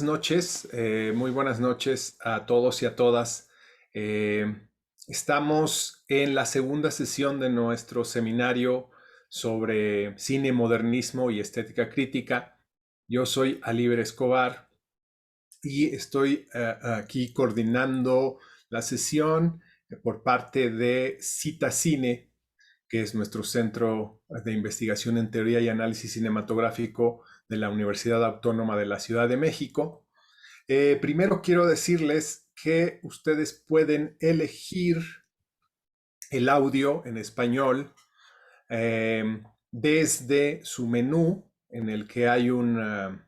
Noches, muy buenas noches a todos y a todas. Estamos en la segunda sesión de nuestro seminario sobre cine, modernismo y estética crítica. Yo soy Alíber Escobar y estoy aquí coordinando la sesión por parte de Cita Cine, que es nuestro centro de investigación en teoría y análisis cinematográfico de la Universidad Autónoma de la Ciudad de México. Primero quiero decirles que ustedes pueden elegir el audio en español desde su menú en el que hay un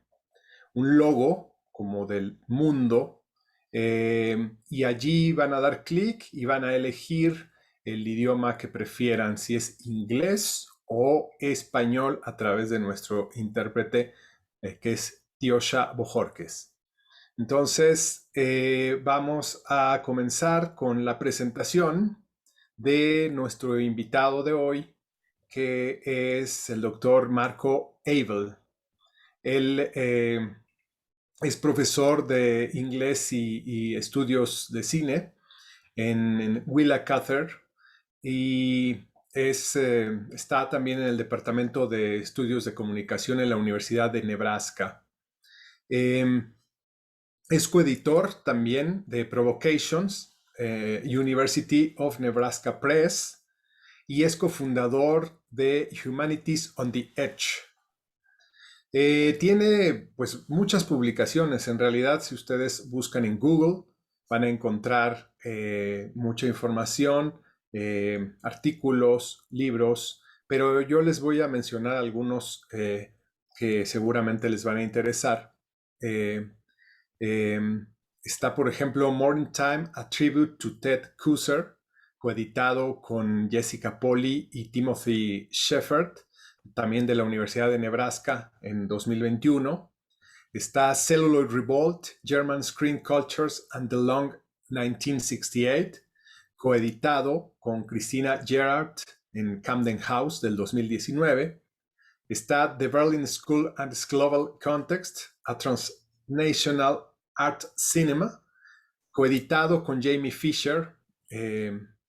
logo como del mundo y allí van a dar clic y van a elegir el idioma que prefieran, si es inglés o español a través de nuestro intérprete que es Tiosha Bojorquez. Entonces, vamos a comenzar con la presentación de nuestro invitado de hoy, que es el doctor Marco Abel. Él es profesor de inglés y estudios de cine en Willa Cather y está también en el Departamento de Estudios de Comunicación en la Universidad de Nebraska. Es coeditor también de Provocations, University of Nebraska Press, y es cofundador de Humanities on the Edge. Tiene pues muchas publicaciones. En realidad, si ustedes buscan en Google, van a encontrar mucha información, artículos, libros, pero yo les voy a mencionar algunos que seguramente les van a interesar. Eh, eh, Está, por ejemplo, Morning Time, A Tribute to Ted Kooser, coeditado con Jessica Polly y Timothy Shepard, también de la Universidad de Nebraska en 2021. Está Celluloid Revolt, German Screen Cultures and the Long 1968, coeditado con Christina Gerard en Camden House del 2019. Está The Berlin School and its Global Context, a Transnational Art Cinema, coeditado con Jamie Fisher,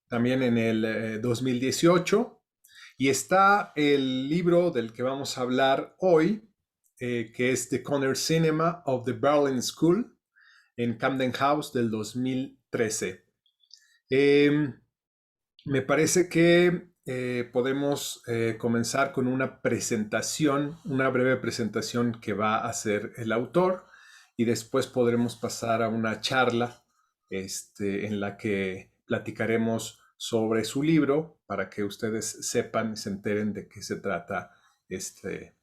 también en el 2018. Y está el libro del que vamos a hablar hoy, que es The Corner Cinema of the Berlin School, en Camden House del 2013. Me parece que podemos comenzar con una presentación, una breve presentación que va a hacer el autor y después podremos pasar a una charla en la que platicaremos sobre su libro para que ustedes sepan y se enteren de qué se trata este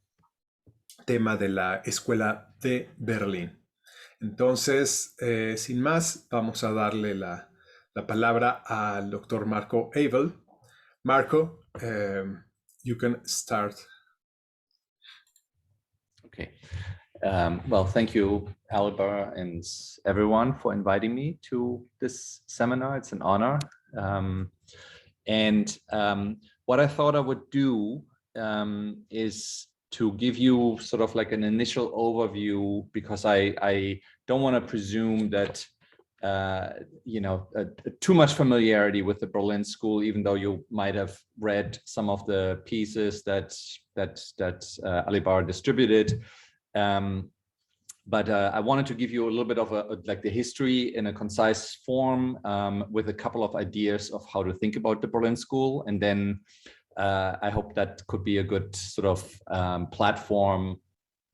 tema de la Escuela de Berlín. Entonces, sin más, vamos a darle la palabra al doctor Marco Abel. Marco, you can start. Okay. Well, thank you, Alba, and everyone for inviting me to this seminar. It's an honor. What I thought I would do is to give you sort of like an initial overview, because I don't want to presume that too much familiarity with the Berlin School, even though you might have read some of the pieces that Alibar distributed. But I wanted to give you a little bit of like the history in a concise form, with a couple of ideas of how to think about the Berlin School, and then I hope that could be a good sort of platform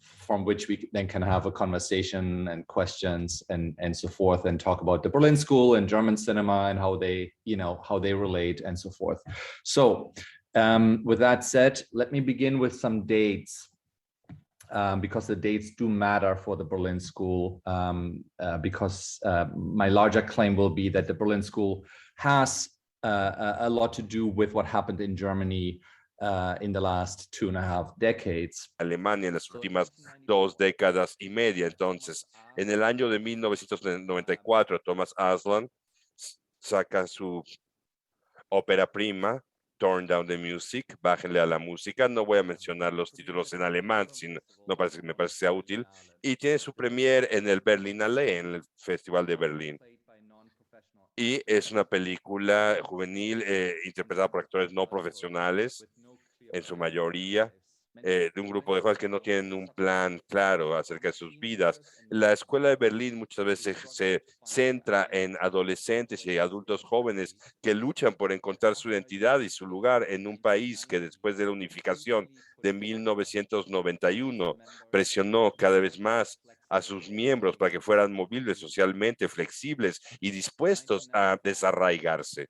from which we then can have a conversation and questions and so forth, and talk about the Berlin School and German cinema and how they relate and so forth. So with that said, let me begin with some dates, because the dates do matter for the Berlin School, because my larger claim will be that the Berlin School has a lot to do with what happened in Germany in the last 2.5 decades. Alemania en las últimas 2 décadas y media. Entonces, en el año de 1994, Thomas Aslan saca su ópera prima, Turn Down the Music, bájenle a la música. No voy a mencionar los títulos en alemán, sino, no parece, me parece que sea útil. Y tiene su premier en el Berlinale, en el Festival de Berlín. Y es una película juvenil interpretada por actores no profesionales, en su mayoría, de un grupo de jóvenes que no tienen un plan claro acerca de sus vidas. La escuela de Berlín muchas veces se centra en adolescentes y adultos jóvenes que luchan por encontrar su identidad y su lugar en un país que después de la unificación de 1991 presionó cada vez más a sus miembros para que fueran movibles socialmente, flexibles y dispuestos a desarraigarse.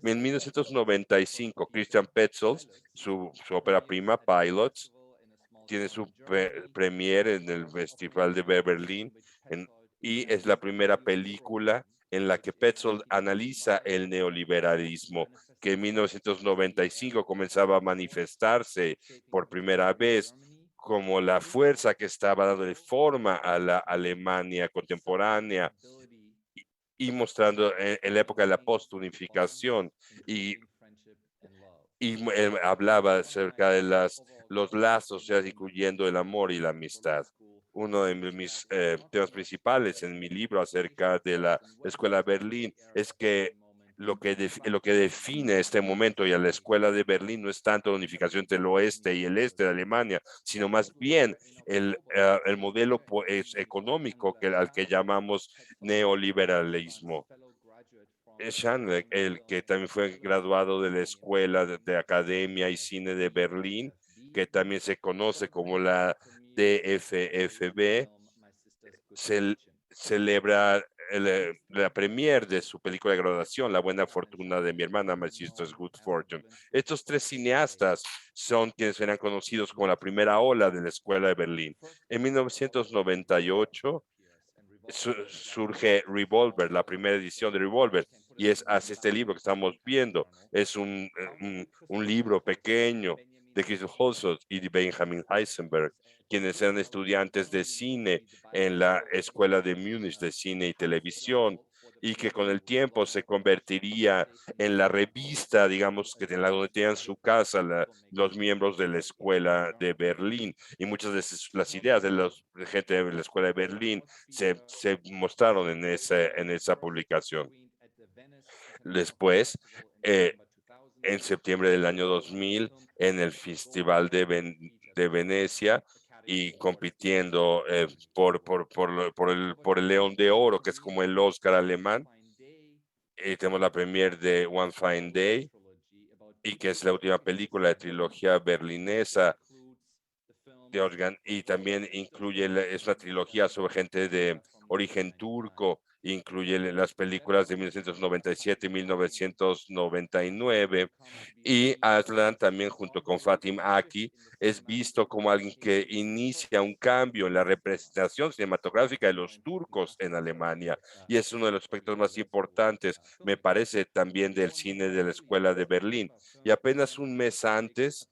En 1995, Christian Petzold, su ópera prima, Pilots, tiene su premiere en el Festival de Berlín y es la primera película en la que Petzold analiza el neoliberalismo, que en 1995 comenzaba a manifestarse por primera vez como la fuerza que estaba dando forma a la Alemania contemporánea y mostrando en la época de la postunificación y hablaba acerca de los lazos, ya incluyendo el amor y la amistad. Uno de mis temas principales en mi libro acerca de la Escuela Berlín es que lo que define este momento y a la Escuela de Berlín no es tanto la unificación entre el oeste y el este de Alemania, sino más bien el modelo económico al que llamamos neoliberalismo. Schanleck, el que también fue graduado de la Escuela de Academia y Cine de Berlín, que también se conoce como la DFFB, celebra la premier de su película de graduación, La buena fortuna de mi hermana, My Sister's Good Fortune. Estos tres cineastas son quienes serán conocidos como la primera ola de la Escuela de Berlín. En 1998 surge Revolver, la primera edición de Revolver, y hace este libro que estamos viendo. Es un libro pequeño de Christoph Holzot y de Benjamin Heisenberg, quienes eran estudiantes de cine en la Escuela de Múnich de Cine y Televisión, y que con el tiempo se convertiría en la revista, digamos, que en la donde tenían su casa los miembros de la Escuela de Berlín. Y muchas de las ideas de la gente de la Escuela de Berlín se mostraron en esa publicación. Después, en septiembre del año 2000, en el Festival de Venecia, y compitiendo por el León de Oro, que es como el Oscar alemán. Tenemos la premier de One Fine Day, y que es la última película de trilogía berlinesa de Organ, y también es una trilogía sobre gente de origen turco, incluye las películas de 1997 y 1999, y Aslan también junto con Fatim Aki es visto como alguien que inicia un cambio en la representación cinematográfica de los turcos en Alemania, y es uno de los aspectos más importantes, me parece, también del cine de la Escuela de Berlín. Y apenas un mes antes,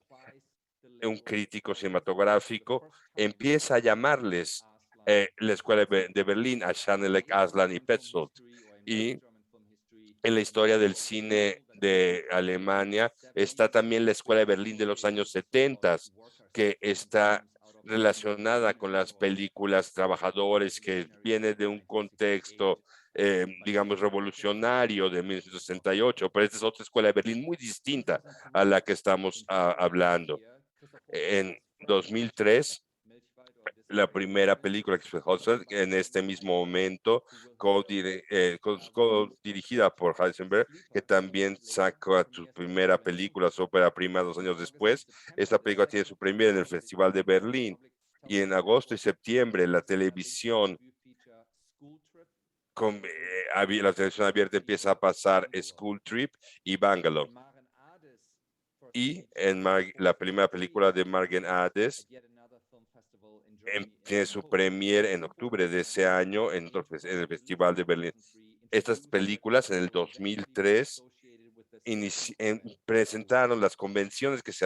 un crítico cinematográfico empieza a llamarles la Escuela de Berlín a Schanelek, Aslan y Petzold. Y en la historia del cine de Alemania está también la Escuela de Berlín de los años 70, que está relacionada con las películas trabajadores, que viene de un contexto, digamos, revolucionario de 1968, pero esta es otra escuela de Berlín muy distinta a la que estamos hablando. En 2003, la primera película que fue Hudson, en este mismo momento, dirigida por Heisenberg, que también sacó su primera película, su ópera prima, 2 años después. Esta película tiene su premiere en el Festival de Berlín, y en agosto y septiembre la televisión la televisión abierta empieza a pasar School Trip y Bangalore. Y en la primera película de Margen Ades tiene su premiere en octubre de ese año en el Festival de Berlín. Estas películas en el 2003 presentaron las convenciones que se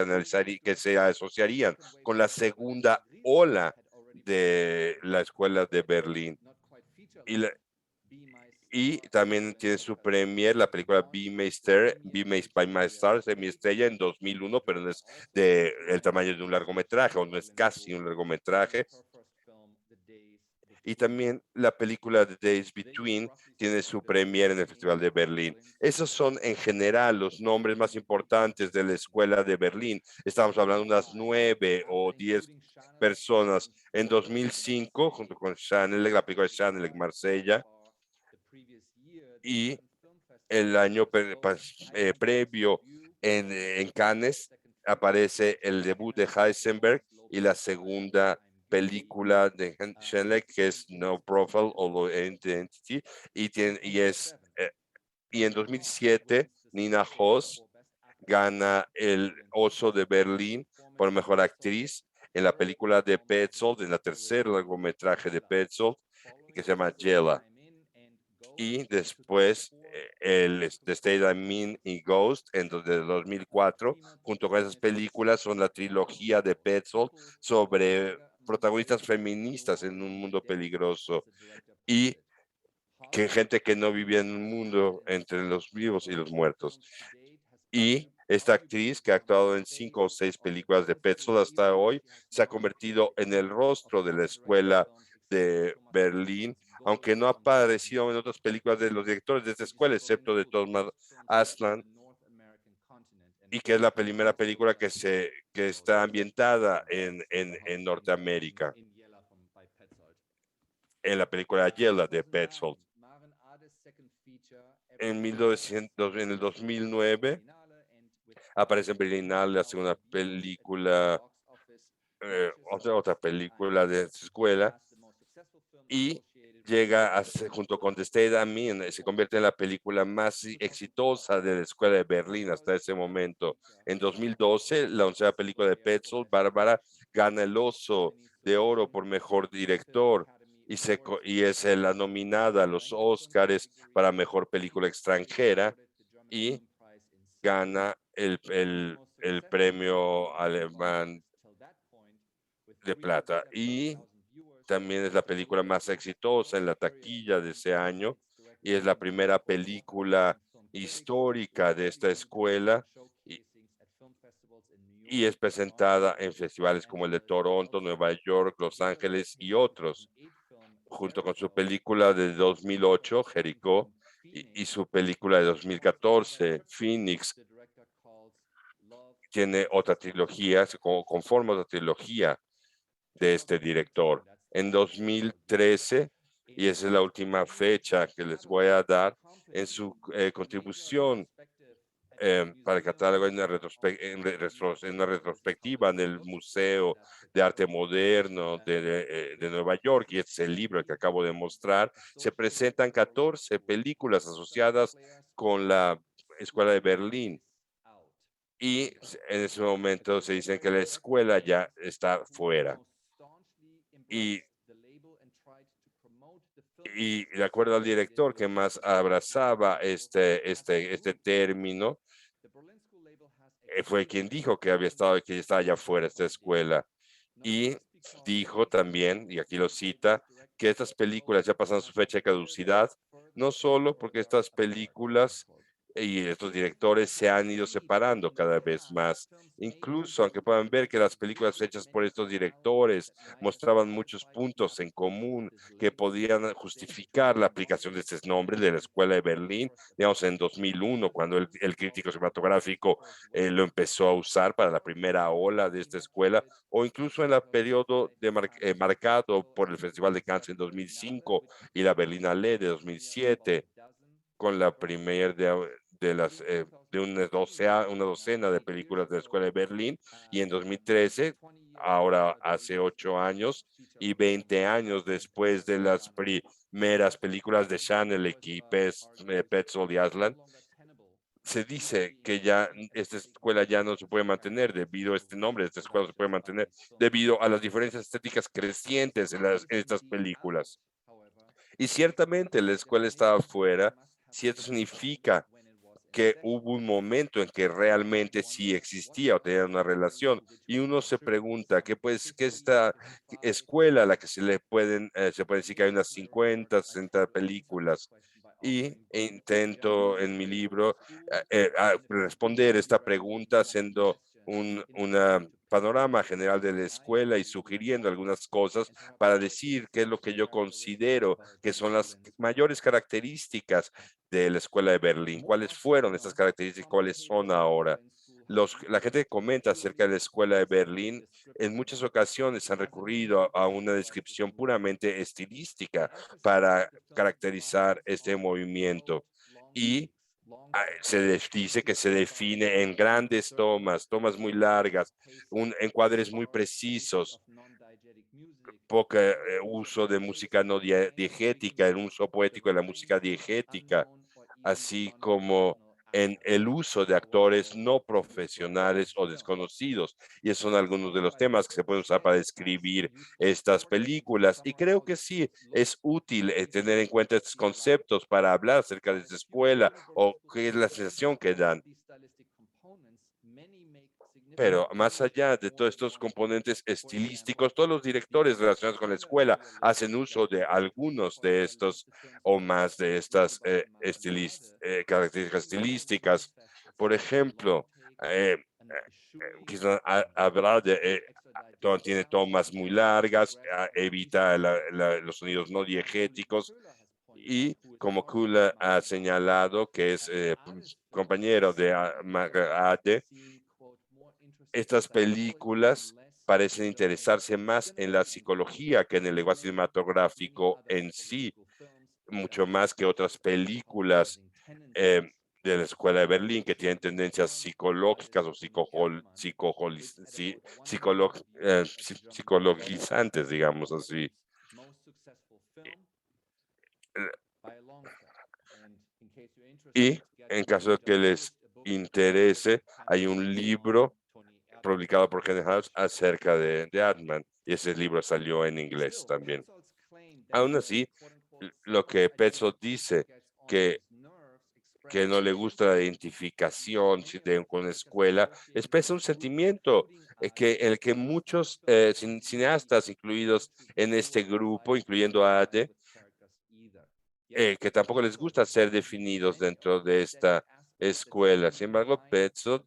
asociarían con la segunda ola de la Escuela de Berlín. Y También tiene su premier la película Be Made by My Stars, de Mi Estrella, en 2001, pero no es el tamaño de un largometraje, o no es casi un largometraje. Y también la película The Days Between tiene su premier en el Festival de Berlín. Esos son en general los nombres más importantes de la Escuela de Berlín. Estamos hablando de unas 9 o 10 personas. En 2005, junto con Chanel, la película de Chanel en Marsella, y el año previo en Cannes aparece el debut de Heisenberg y la segunda película de Schindler, que es No Profile o Low Identity, y en 2007 Nina Hoss gana el Oso de Berlín por mejor actriz en la película de Petzold, en la tercera largometraje de Petzold, que se llama Jela. Y después The State I'm In y Ghost en de 2004, junto con esas películas, son la trilogía de Petzold sobre protagonistas feministas en un mundo peligroso y que gente que no vivía en un mundo entre los vivos y los muertos. Y esta actriz, que ha actuado en 5 o 6 películas de Petzold hasta hoy, se ha convertido en el rostro de la escuela de Berlín, aunque no ha aparecido en otras películas de los directores de esta escuela, excepto de Thomas Aslan, y que es la primera película que está ambientada en Norteamérica, en la película Yella de Petzold. En el 2009 aparece en Berlinale la segunda película, otra película de esta escuela, y llega junto con The State I'm In, se convierte en la película más exitosa de la Escuela de Berlín hasta ese momento. En 2012, la 11ª película de Petzold, Bárbara, gana el Oso de Oro por Mejor Director y es la nominada a los Óscares para Mejor Película Extranjera y gana el premio alemán de plata. Y también es la película más exitosa en la taquilla de ese año y es la primera película histórica de esta escuela y es presentada en festivales como el de Toronto, Nueva York, Los Ángeles y otros, junto con su película de 2008, Jericó, y su película de 2014, Phoenix. Tiene otra trilogía, conforma otra trilogía de este director. En 2013, y esa es la última fecha que les voy a dar, en su contribución para el catálogo en una retrospectiva en el Museo de Arte Moderno de Nueva York, y este es el libro que acabo de mostrar, se presentan 14 películas asociadas con la Escuela de Berlín. Y en ese momento se dice que la escuela ya está fuera. Y de acuerdo al director que más abrazaba este término, fue quien dijo que que estaba allá fuera esta escuela. Y dijo también, y aquí lo cita, que estas películas ya pasan su fecha de caducidad, no solo porque estas películas y estos directores se han ido separando cada vez más. Incluso, aunque puedan ver que las películas hechas por estos directores mostraban muchos puntos en común que podían justificar la aplicación de estos nombres de la Escuela de Berlín, digamos en 2001, cuando el crítico cinematográfico lo empezó a usar para la primera ola de esta escuela, o incluso en el periodo marcado por el Festival de Cannes en 2005 y la Berlinale de 2007, con la primera de una docena de películas de la Escuela de Berlín, y en 2013, ahora hace 8 años y 20 años después de las primeras películas de Chanel y Petzold y Aslan, se dice que ya esta escuela ya no se puede mantener debido a este nombre, esta escuela no se puede mantener debido a las diferencias estéticas crecientes en estas películas. Y ciertamente la escuela estaba fuera, si esto significa que hubo un momento en que realmente sí existía o tenía una relación, y uno se pregunta qué es esta escuela a la que se puede decir que hay unas 50, 60 películas, y intento en mi libro responder esta pregunta haciendo una panorama general de la escuela y sugiriendo algunas cosas para decir qué es lo que yo considero que son las mayores características de la escuela de Berlín, cuáles fueron estas características, cuáles son ahora. La gente que comenta acerca de la escuela de Berlín en muchas ocasiones han recurrido a una descripción puramente estilística para caracterizar este movimiento y dice que se define en grandes tomas, tomas muy largas, encuadres muy precisos, poco uso de música no diegética, el uso poético de la música diegética, así como en el uso de actores no profesionales o desconocidos. Y esos son algunos de los temas que se pueden usar para describir estas películas. Y creo que sí, es útil tener en cuenta estos conceptos para hablar acerca de esta escuela o qué es la sensación que dan. Pero más allá de todos estos componentes estilísticos, todos los directores relacionados con la escuela hacen uso de algunos de estos o más de estas características estilísticas. Por ejemplo, quizás habrá de, tiene tomas muy largas, evita los sonidos no diegéticos y como Kula ha señalado, que es compañero de Ade, estas películas parecen interesarse más en la psicología que en el lenguaje cinematográfico en sí, mucho más que otras películas eh, de la Escuela de Berlín que tienen tendencias psicológicas o psicologizantes, digamos así. Y en caso de que les interese, hay un libro publicado por Kenneth House acerca de Atman, y ese libro salió en inglés también. Aún así, lo que Petzold dice que no le gusta la identificación con la escuela, expresa un sentimiento el que muchos cineastas incluidos en este grupo, incluyendo a Ade, que tampoco les gusta ser definidos dentro de esta escuela. Sin embargo, Petzold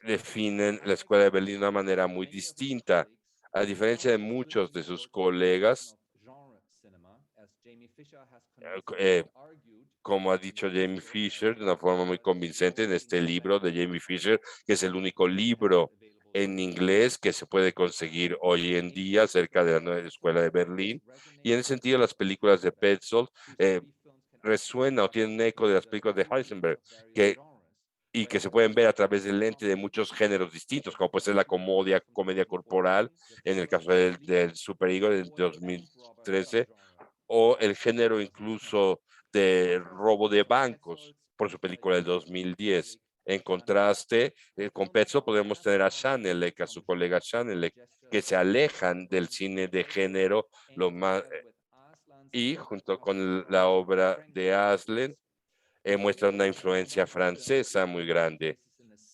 definen la escuela de Berlín de una manera muy distinta. A diferencia de muchos de sus colegas, eh, como ha dicho Jamie Fisher de una forma muy convincente en este libro de Jamie Fisher, que es el único libro en inglés que se puede conseguir hoy en día acerca de la nueva escuela de Berlín. Y en ese sentido, las películas de Petzold resuenan o tienen un eco de las películas de Heisenberg, y que se pueden ver a través del lente de muchos géneros distintos, como puede ser la comedia corporal, en el caso del Super Ego del 2013, o el género incluso de robo de bancos por su película del 2010. En contraste, con Petzold podemos tener a Chanelec, a su colega Chanelec, que se alejan del cine de género lo más, y junto con la obra de Aslen, muestra una influencia francesa muy grande.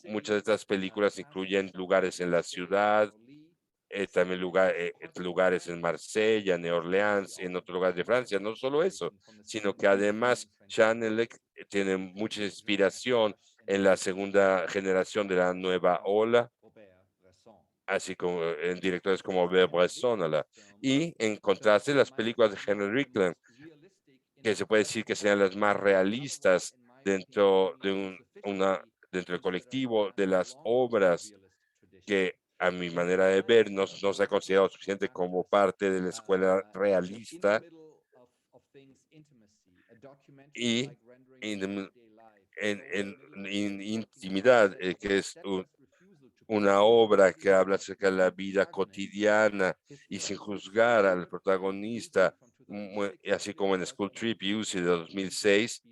Muchas de estas películas incluyen lugares en la ciudad, también lugares en Marsella, en Orleans, en otros lugares de Francia. No solo eso, sino que además Chanelec tiene mucha inspiración en la segunda generación de la nueva ola, así como en directores como Robert Bresson. Y en contraste, las películas de Henry Rickland, que se puede decir que sean las más realistas dentro de dentro del colectivo de las obras que a mi manera de ver no se ha considerado suficiente como parte de la escuela realista y en, en intimidad, que es una obra que habla acerca de la vida cotidiana y sin juzgar al protagonista, así como en School Trip UC de 2006,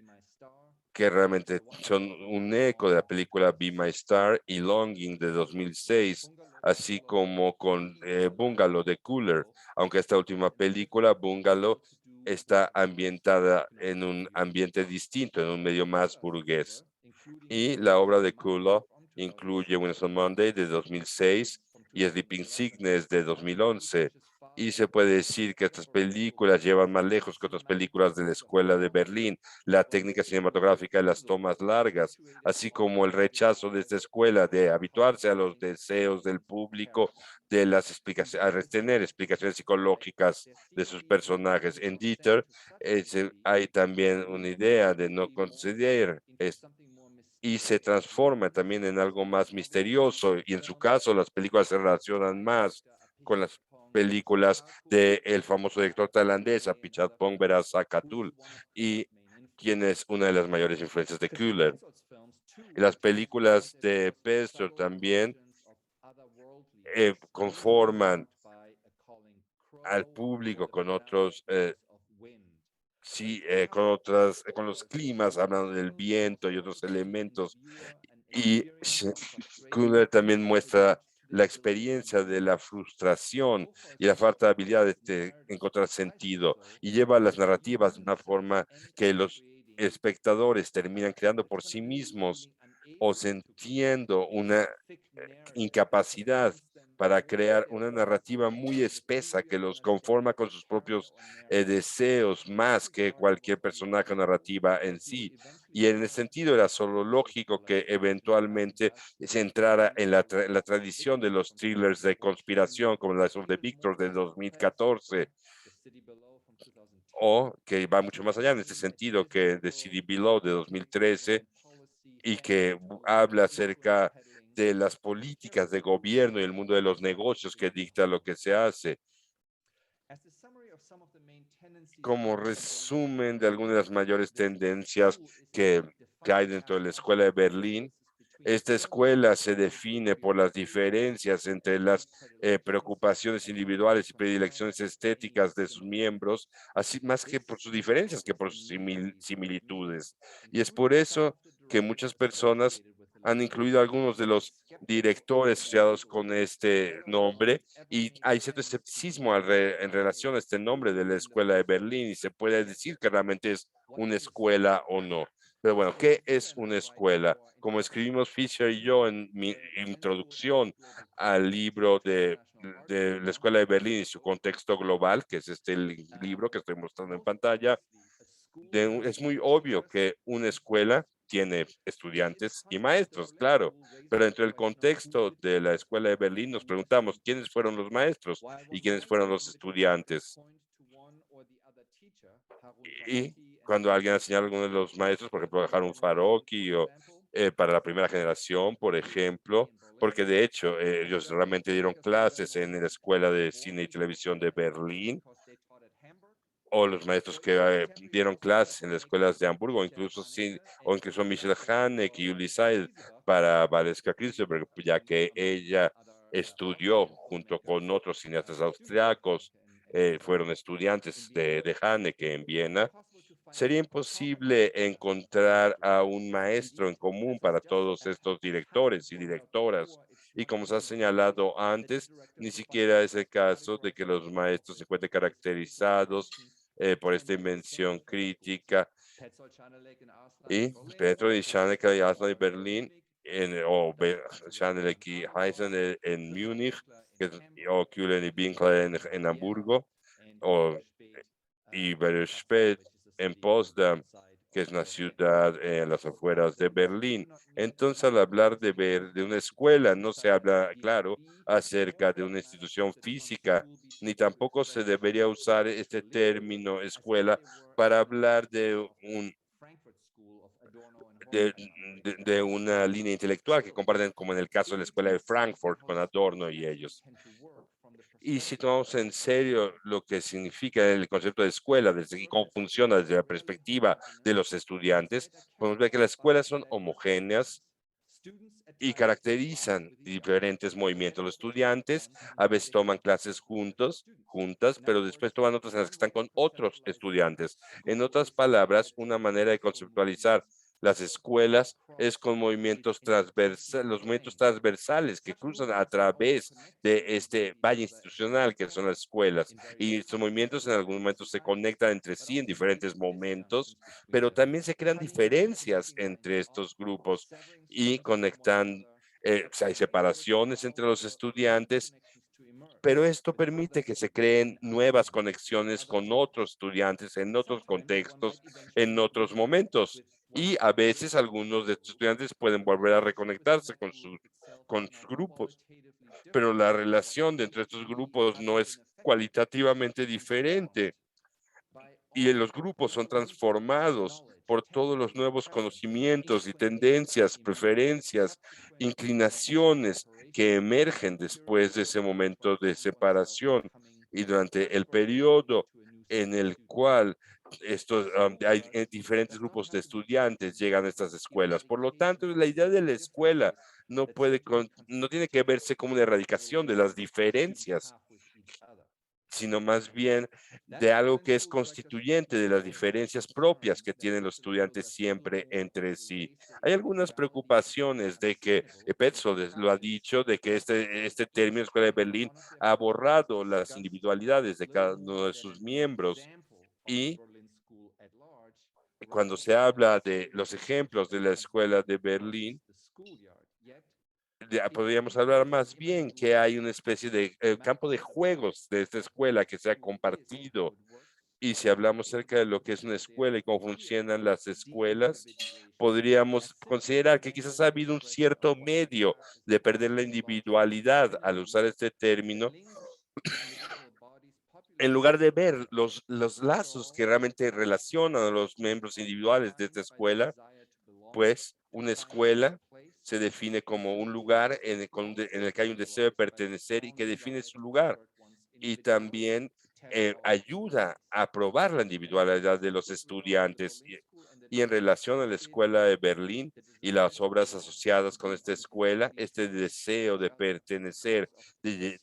que realmente son un eco de la película Be My Star y Longing de 2006, así como con Bungalow de Cooler, aunque esta última película, Bungalow, está ambientada en un ambiente distinto, en un medio más burgués. Y la obra de Cooler incluye Wednesday Monday de 2006 y Sleeping Sickness de 2011, Y se puede decir que estas películas llevan más lejos que otras películas de la Escuela de Berlín, la técnica cinematográfica de las tomas largas, así como el rechazo de esta escuela de habituarse a los deseos del público, de las explicaciones, a tener explicaciones psicológicas de sus personajes. En Dieter hay también una idea de no conceder y se transforma también en algo más misterioso. Y en su caso, las películas se relacionan más con las películas del famoso director tailandés, Apichatpong Veerasakatul, y quien es una de las mayores influencias de Köhler. Y las películas de Pestor también conforman al público con otros sí, con los climas, hablando del viento y otros elementos. Y Cooler también muestra la experiencia de la frustración y la falta de habilidad de encontrar sentido y lleva las narrativas de una forma que los espectadores terminan creando por sí mismos o sintiendo una incapacidad para crear una narrativa muy espesa que los conforma con sus propios deseos más que cualquier personaje narrativa en sí. Y en ese sentido era solo lógico que eventualmente se entrara en la tradición de los thrillers de conspiración como la de Victor de 2014 o que va mucho más allá en este sentido que The City Below de 2013 y que habla acerca de las políticas de gobierno y el mundo de los negocios que dicta lo que se hace. Como resumen de algunas de las mayores tendencias que hay dentro de la Escuela de Berlín, esta escuela se define por las diferencias entre las preocupaciones individuales y predilecciones estéticas de sus miembros, así más que por sus diferencias que por sus similitudes. Y es por eso que muchas personas han incluido algunos de los directores asociados con este nombre y hay cierto escepticismo en relación a este nombre de la Escuela de Berlín y se puede decir que realmente es una escuela o no. Pero bueno, ¿qué es una escuela? Como escribimos Fisher y yo en mi introducción al libro de la Escuela de Berlín y su contexto global, que es este libro que estoy mostrando en pantalla, es muy obvio que una escuela tiene estudiantes y maestros, claro, pero dentro del contexto de la Escuela de Berlín nos preguntamos quiénes fueron los maestros y quiénes fueron los estudiantes. Y cuando alguien ha enseñado a alguno de los maestros, por ejemplo, Harun Farocki o para la primera generación, por ejemplo, porque de hecho ellos realmente dieron clases en la Escuela de Cine y Televisión de Berlín, o los maestros que dieron clases en las escuelas de Hamburgo, o incluso Michelle Haneke y Uli Seidel para Valeska Christenberg, ya que ella estudió junto con otros cineastas austriacos, fueron estudiantes de Haneke en Viena. Sería imposible encontrar a un maestro en común para todos estos directores y directoras. Y como se ha señalado antes, ni siquiera es el caso de que los maestros se encuentren caracterizados por esta invención crítica. Y Petro y Schaneke y Aslan y Berlín, Schaneke y Heisen en Múnich, o Kühlen y Winkler en Hamburgo, o y Berespeth en Potsdam, que es una ciudad en las afueras de Berlín. Entonces, al hablar de una escuela, no se habla, claro, acerca de una institución física, ni tampoco se debería usar este término escuela para hablar de, de una línea intelectual que comparten, como en el caso de la Escuela de Frankfurt con Adorno y ellos. Y si tomamos en serio lo que significa el concepto de escuela y cómo funciona desde la perspectiva de los estudiantes, podemos ver que las escuelas son homogéneas y caracterizan diferentes movimientos. Los estudiantes a veces toman clases juntas, pero después toman otras en las que están con otros estudiantes. En otras palabras, una manera de conceptualizar las escuelas es con movimientos transversales, los movimientos transversales que cruzan a través de este valle institucional que son las escuelas. Y estos movimientos en algún momento se conectan entre sí en diferentes momentos, pero también se crean diferencias entre estos grupos y conectan, hay separaciones entre los estudiantes, pero esto permite que se creen nuevas conexiones con otros estudiantes en otros contextos, en otros momentos. Y a veces algunos de estos estudiantes pueden volver a reconectarse con sus grupos, pero la relación de entre estos grupos no es cualitativamente diferente y los grupos son transformados por todos los nuevos conocimientos y tendencias, preferencias, inclinaciones que emergen después de ese momento de separación y durante el periodo en el cual hay diferentes grupos de estudiantes llegan a estas escuelas. Por lo tanto, la idea de la escuela no tiene que verse como una erradicación de las diferencias, sino más bien de algo que es constituyente de las diferencias propias que tienen los estudiantes siempre entre sí. Hay algunas preocupaciones de que Petzold lo ha dicho, de que este término Escuela de Berlín ha borrado las individualidades de cada uno de sus miembros y cuando se habla de los ejemplos de la Escuela de Berlín, podríamos hablar más bien que hay una especie de campo de juegos de esta escuela que se ha compartido. Y si hablamos acerca de lo que es una escuela y cómo funcionan las escuelas, podríamos considerar que quizás ha habido un cierto medio de perder la individualidad al usar este término, en lugar de ver los lazos que realmente relacionan a los miembros individuales de esta escuela, pues una escuela se define como un lugar en el que hay un deseo de pertenecer y que define su lugar. Y también ayuda a probar la individualidad de los estudiantes. Y en relación a la Escuela de Berlín y las obras asociadas con esta escuela, este deseo de pertenecer, de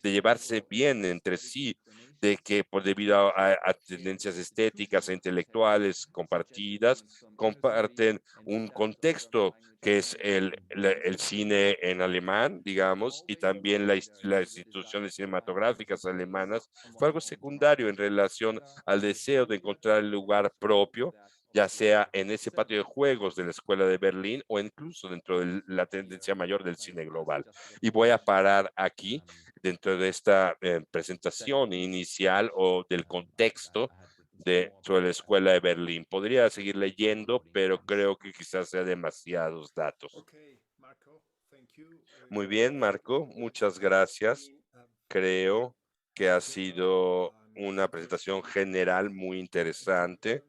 llevarse bien entre sí, de que por debido a tendencias estéticas e intelectuales compartidas, comparten un contexto que es el cine en alemán, digamos, y también las instituciones cinematográficas alemanas, fue algo secundario en relación al deseo de encontrar el lugar propio, ya sea en ese patio de juegos de la Escuela de Berlín o incluso dentro de la tendencia mayor del cine global. Y voy a parar aquí dentro de esta presentación inicial o del contexto sobre la Escuela de Berlín. Podría seguir leyendo, pero creo que quizás sea demasiados datos. Muy bien, Marco, muchas gracias. Creo que ha sido una presentación general muy interesante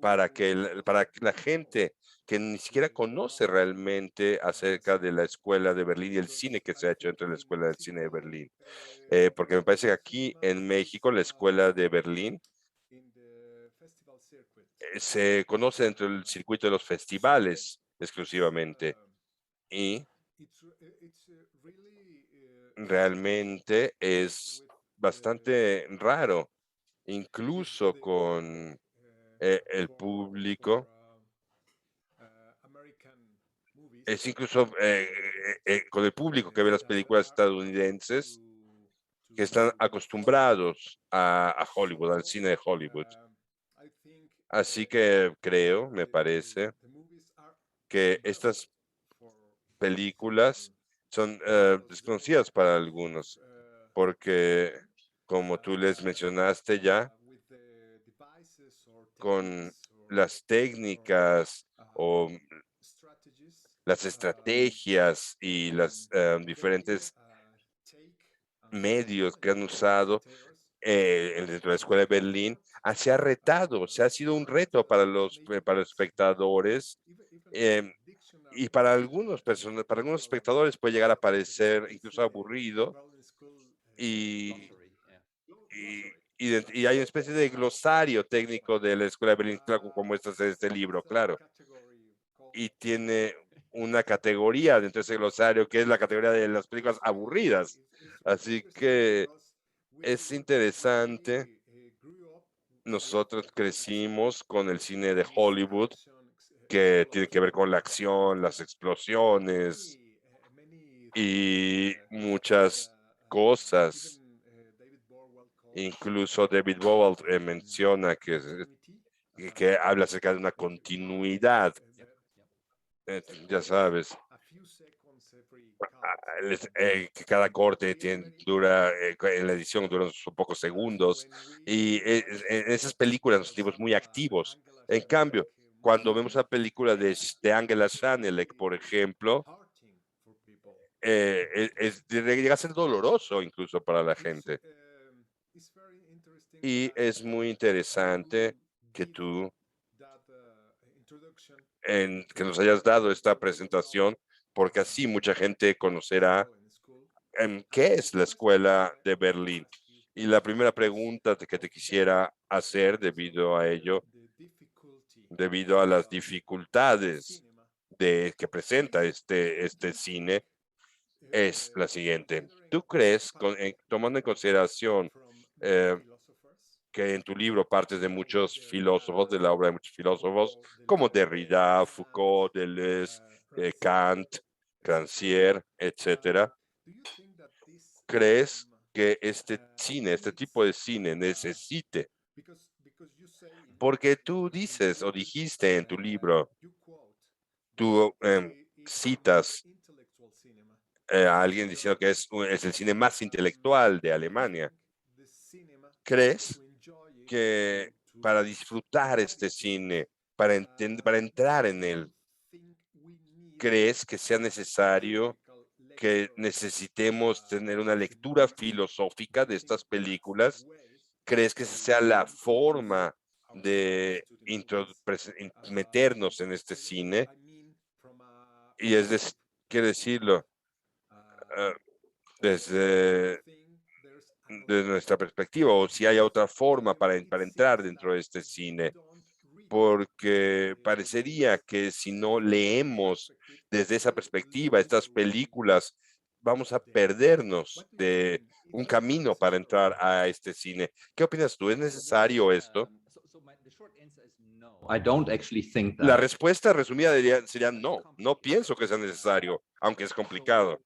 para que la gente que ni siquiera conoce realmente acerca de la Escuela de Berlín y el cine que se ha hecho dentro de la Escuela del Cine de Berlín. Porque me parece que aquí en México la Escuela de Berlín se conoce dentro del circuito de los festivales exclusivamente y realmente es bastante raro, incluso con el público, es incluso con el público que ve las películas estadounidenses que están acostumbrados a Hollywood, al cine de Hollywood. Así que creo, me parece, que estas películas son desconocidas para algunos, porque como tú les mencionaste ya, con las técnicas o las estrategias y las diferentes medios que han usado dentro de la Escuela de Berlín, se ha retado, se ha sido un reto para los espectadores eh, y para algunos personas, para algunos espectadores puede llegar a parecer incluso aburrido y, y, y hay una especie de glosario técnico de la Escuela de Berlín, claro, como este libro, claro, y tiene una categoría dentro de ese glosario que es la categoría de las películas aburridas. Así que es interesante. Nosotros crecimos con el cine de Hollywood, que tiene que ver con la acción, las explosiones y muchas cosas. Incluso David Bowie menciona que habla acerca de una continuidad, ya sabes, que cada corte dura, en la edición dura unos pocos segundos, y en esas películas nos sentimos muy activos. En cambio, cuando vemos una película de Angela Schanelec, por ejemplo, llega a ser doloroso incluso para la gente. Y es muy interesante que tú que nos hayas dado esta presentación, porque así mucha gente conocerá qué es la Escuela de Berlín. Y la primera pregunta que te quisiera hacer debido a ello, debido a las dificultades que presenta este cine, es la siguiente. ¿Tú crees, tomando en consideración eh, que en tu libro partes de muchos filósofos, de la obra de muchos filósofos, como Derrida, Foucault, Deleuze, Kant, Rancière, etcétera? ¿Crees que este cine, este tipo de cine necesite? Porque tú dices o dijiste en tu libro, tú citas a alguien diciendo que es el cine más intelectual de Alemania. ¿Crees que para disfrutar este cine, para entrar en él, crees que sea necesario que necesitemos tener una lectura filosófica de estas películas? ¿Crees que esa sea la forma de meternos en este cine? Y quiero decirlo, eh, desde nuestra perspectiva, o si hay otra forma para entrar dentro de este cine, porque parecería que si no leemos desde esa perspectiva estas películas, vamos a perdernos de un camino para entrar a este cine. ¿Qué opinas tú? ¿Es necesario esto? I don't actually think La that. respuesta resumida sería no, no pienso que sea necesario, aunque es complicado.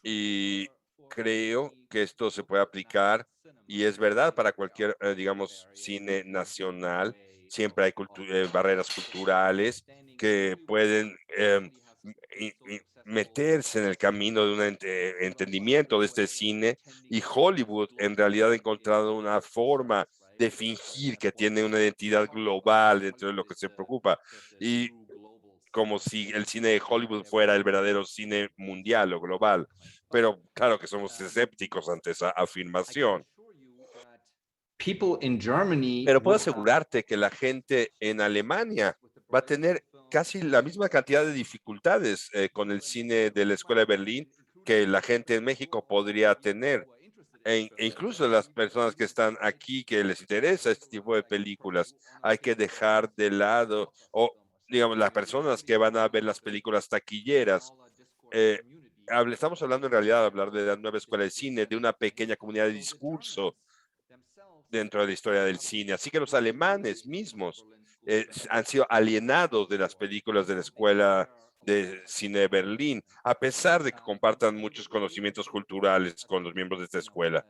Y creo que esto se puede aplicar, y es verdad para cualquier, digamos, cine nacional. Siempre hay barreras culturales que pueden meterse en el camino de un entendimiento de este cine, y Hollywood en realidad ha encontrado una forma de fingir que tiene una identidad global dentro de lo que se preocupa, y como si el cine de Hollywood fuera el verdadero cine mundial o global. Pero claro que somos escépticos ante esa afirmación. People in Germany Pero puedo would have asegurarte que la gente en Alemania va a tener casi la misma cantidad de dificultades con el cine de la Escuela de Berlín que la gente en México podría tener. Incluso las personas que están aquí, que les interesa este tipo de películas, hay que dejar de lado, o digamos, las personas que van a ver las películas taquilleras. eh, Estamos hablando en realidad de hablar de la nueva escuela de cine, de una pequeña comunidad de discurso dentro de la historia del cine. Así que los alemanes mismos han sido alienados de las películas de la escuela de cine de Berlín, a pesar de que compartan muchos conocimientos culturales con los miembros de esta escuela.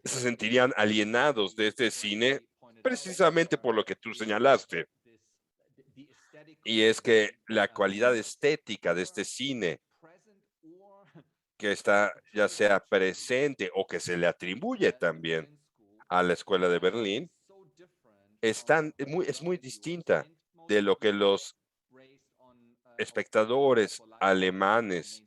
Se sentirían alienados de este cine precisamente por lo que tú señalaste. Y es que la cualidad estética de este cine, que está ya sea presente o que se le atribuye también a la Escuela de Berlín, es muy distinta de lo que los espectadores alemanes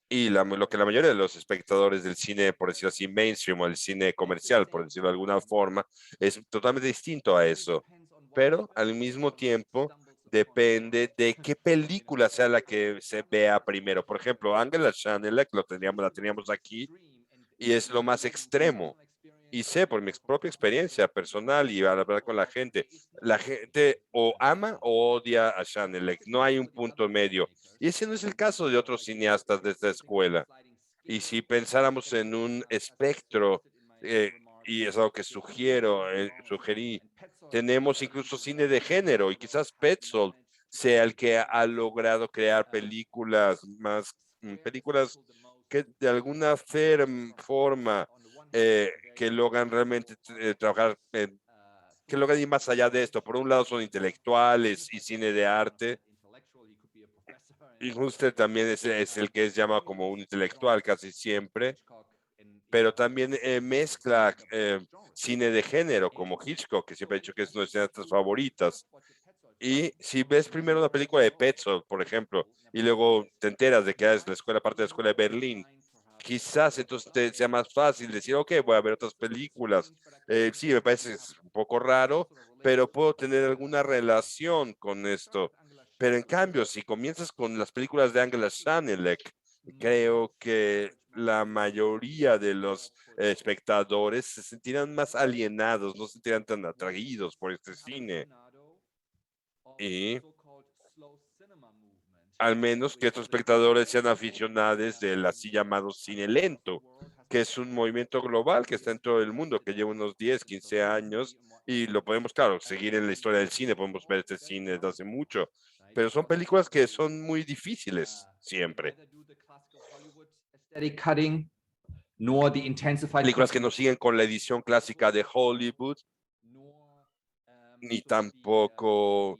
y lo que la mayoría de los espectadores del cine, por decirlo así, mainstream, o el cine comercial, por decirlo de alguna forma, es totalmente distinto a eso. Pero al mismo tiempo depende de qué película sea la que se vea primero. Por ejemplo, Angela Schanelec la teníamos aquí, y es lo más extremo. Y sé por mi propia experiencia personal y al hablar con la gente o ama o odia a Schanelec. No hay un punto medio. Y ese no es el caso de otros cineastas de esta escuela. Y si pensáramos en un espectro, eh, y es algo que sugerí, tenemos incluso cine de género, y quizás Petzold sea el que ha logrado crear películas que de alguna forma que logran realmente trabajar, que logran ir más allá de esto. Por un lado son intelectuales y cine de arte, Y Huster también es el que es llamado como un intelectual casi siempre, pero también mezcla cine de género como Hitchcock, que siempre ha dicho que es una de sus cineastas favoritas. Y si ves primero una película de Petzold, por ejemplo, y luego te enteras de que es la escuela, parte de la escuela de Berlín, quizás entonces te sea más fácil decir, ok, voy a ver otras películas. Sí, me parece un poco raro, pero puedo tener alguna relación con esto. Pero en cambio, si comienzas con las películas de Angela Schanelek, creo que la mayoría de los espectadores se sentirán más alienados, no se sentirán tan atraídos por este cine. Y al menos que estos espectadores sean aficionados del así llamado cine lento, que es un movimiento global que está en todo el mundo, que lleva unos 10, 15 años y lo podemos, claro, seguir en la historia del cine, podemos ver este cine desde hace mucho, pero son películas que son muy difíciles siempre. Películas que no siguen con la edición clásica de Hollywood, ni tampoco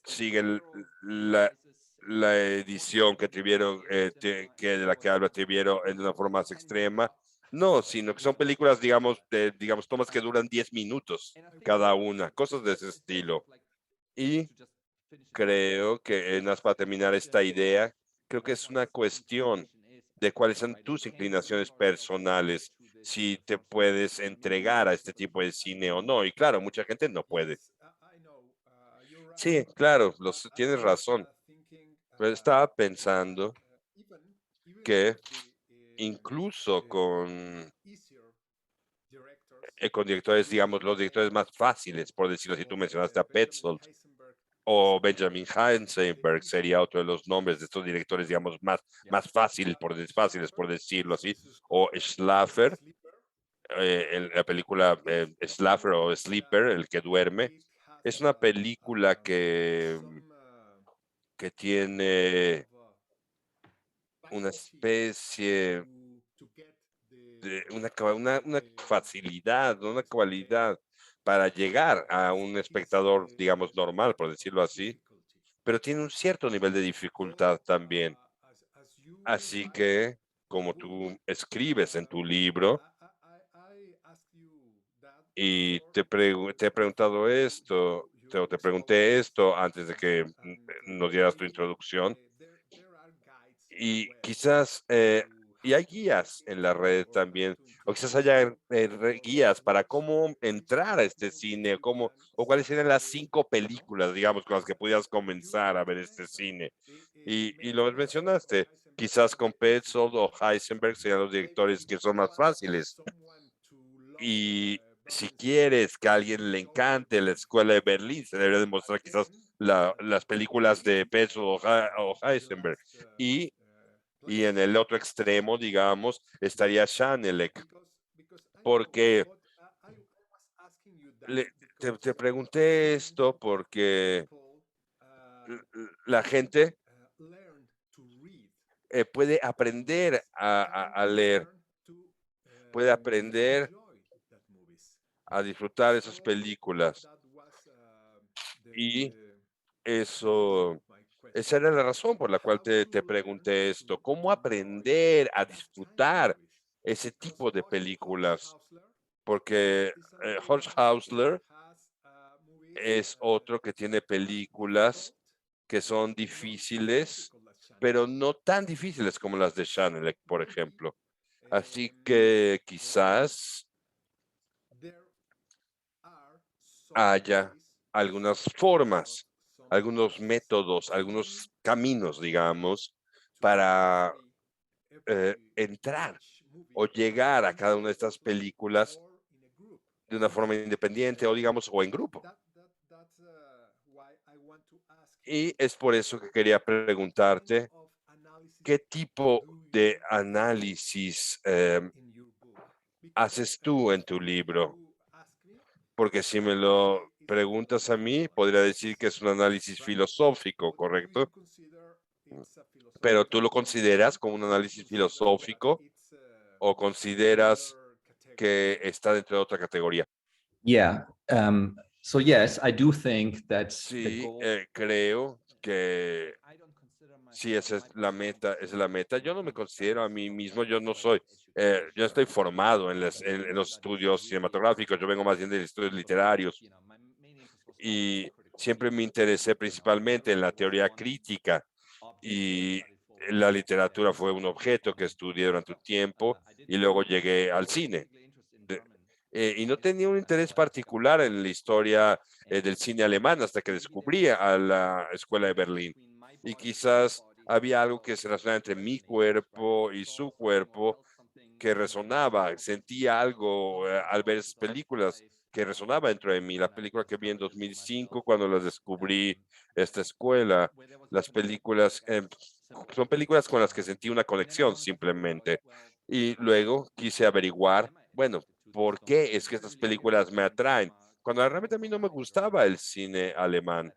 siguen la edición que tuvieron, que de la que habla tuvieron en una forma más extrema. No, sino que son películas, digamos, digamos, tomas que duran 10 minutos cada una, cosas de ese estilo. Y creo que, más para terminar esta idea, creo que es una cuestión de cuáles son tus inclinaciones personales, si te puedes entregar a este tipo de cine o no. Y claro, mucha gente no puede. Sí, claro, tienes razón. Pero estaba pensando que incluso con directores, digamos, los directores más fáciles, por decirlo así, tú mencionaste a Petzold o Benjamin Heisenberg, sería otro de los nombres de estos directores, digamos, más fáciles, por decirlo así, o Schlaffer, la película Schlaffer o Sleeper, el que duerme, es una película que tiene una especie de una facilidad, una cualidad para llegar a un espectador, digamos, normal, por decirlo así, pero tiene un cierto nivel de dificultad también. Así que, como tú escribes en tu libro, y te he preguntado esto, te pregunté esto antes de que nos dieras tu introducción, y quizás, y hay guías en la red también, o quizás haya guías para cómo entrar a este cine, o cuáles serían las 5 películas, digamos, con las que pudieras comenzar a ver este cine. Y lo mencionaste, quizás con Petzold o Heisenberg serían los directores que son más fáciles. Y si quieres que a alguien le encante la escuela de Berlín, se debería demostrar quizás las películas de Petzold o Heisenberg. Y en el otro extremo, digamos, estaría Schanelek, porque te pregunté esto porque la gente puede aprender a leer, puede aprender a disfrutar esas películas. Y eso, esa era la razón por la cual te pregunté esto, ¿cómo aprender a disfrutar ese tipo de películas? Porque Horst Hausler es otro que tiene películas que son difíciles, pero no tan difíciles como las de Schanelek, por ejemplo. Así que quizás haya algunas formas, algunos métodos, algunos caminos, digamos, para entrar o llegar a cada una de estas películas de una forma independiente o digamos o en grupo. Y es por eso que quería preguntarte qué tipo de análisis haces tú en tu libro, porque si me lo preguntas a mí, podría decir que es un análisis filosófico, ¿correcto? Pero tú lo consideras como un análisis filosófico o consideras que está dentro de otra categoría. Yeah. So yes, I do think that Sí, creo que sí, esa es la meta, es la meta. Yo no me considero a mí mismo, yo no soy, yo estoy formado en los estudios cinematográficos, yo vengo más bien de estudios literarios y siempre me interesé principalmente en la teoría crítica y la literatura fue un objeto que estudié durante un tiempo y luego llegué al cine. Y no tenía un interés particular en la historia del cine alemán hasta que descubrí a la Escuela de Berlín. Y quizás había algo que se relacionaba entre mi cuerpo y su cuerpo que resonaba, sentía algo al ver esas películas que resonaba dentro de mí. La película que vi en 2005 cuando las descubrí esta escuela, las películas son películas con las que sentí una conexión simplemente. Y luego quise averiguar, bueno, ¿por qué es que estas películas me atraen? Cuando realmente a mí no me gustaba el cine alemán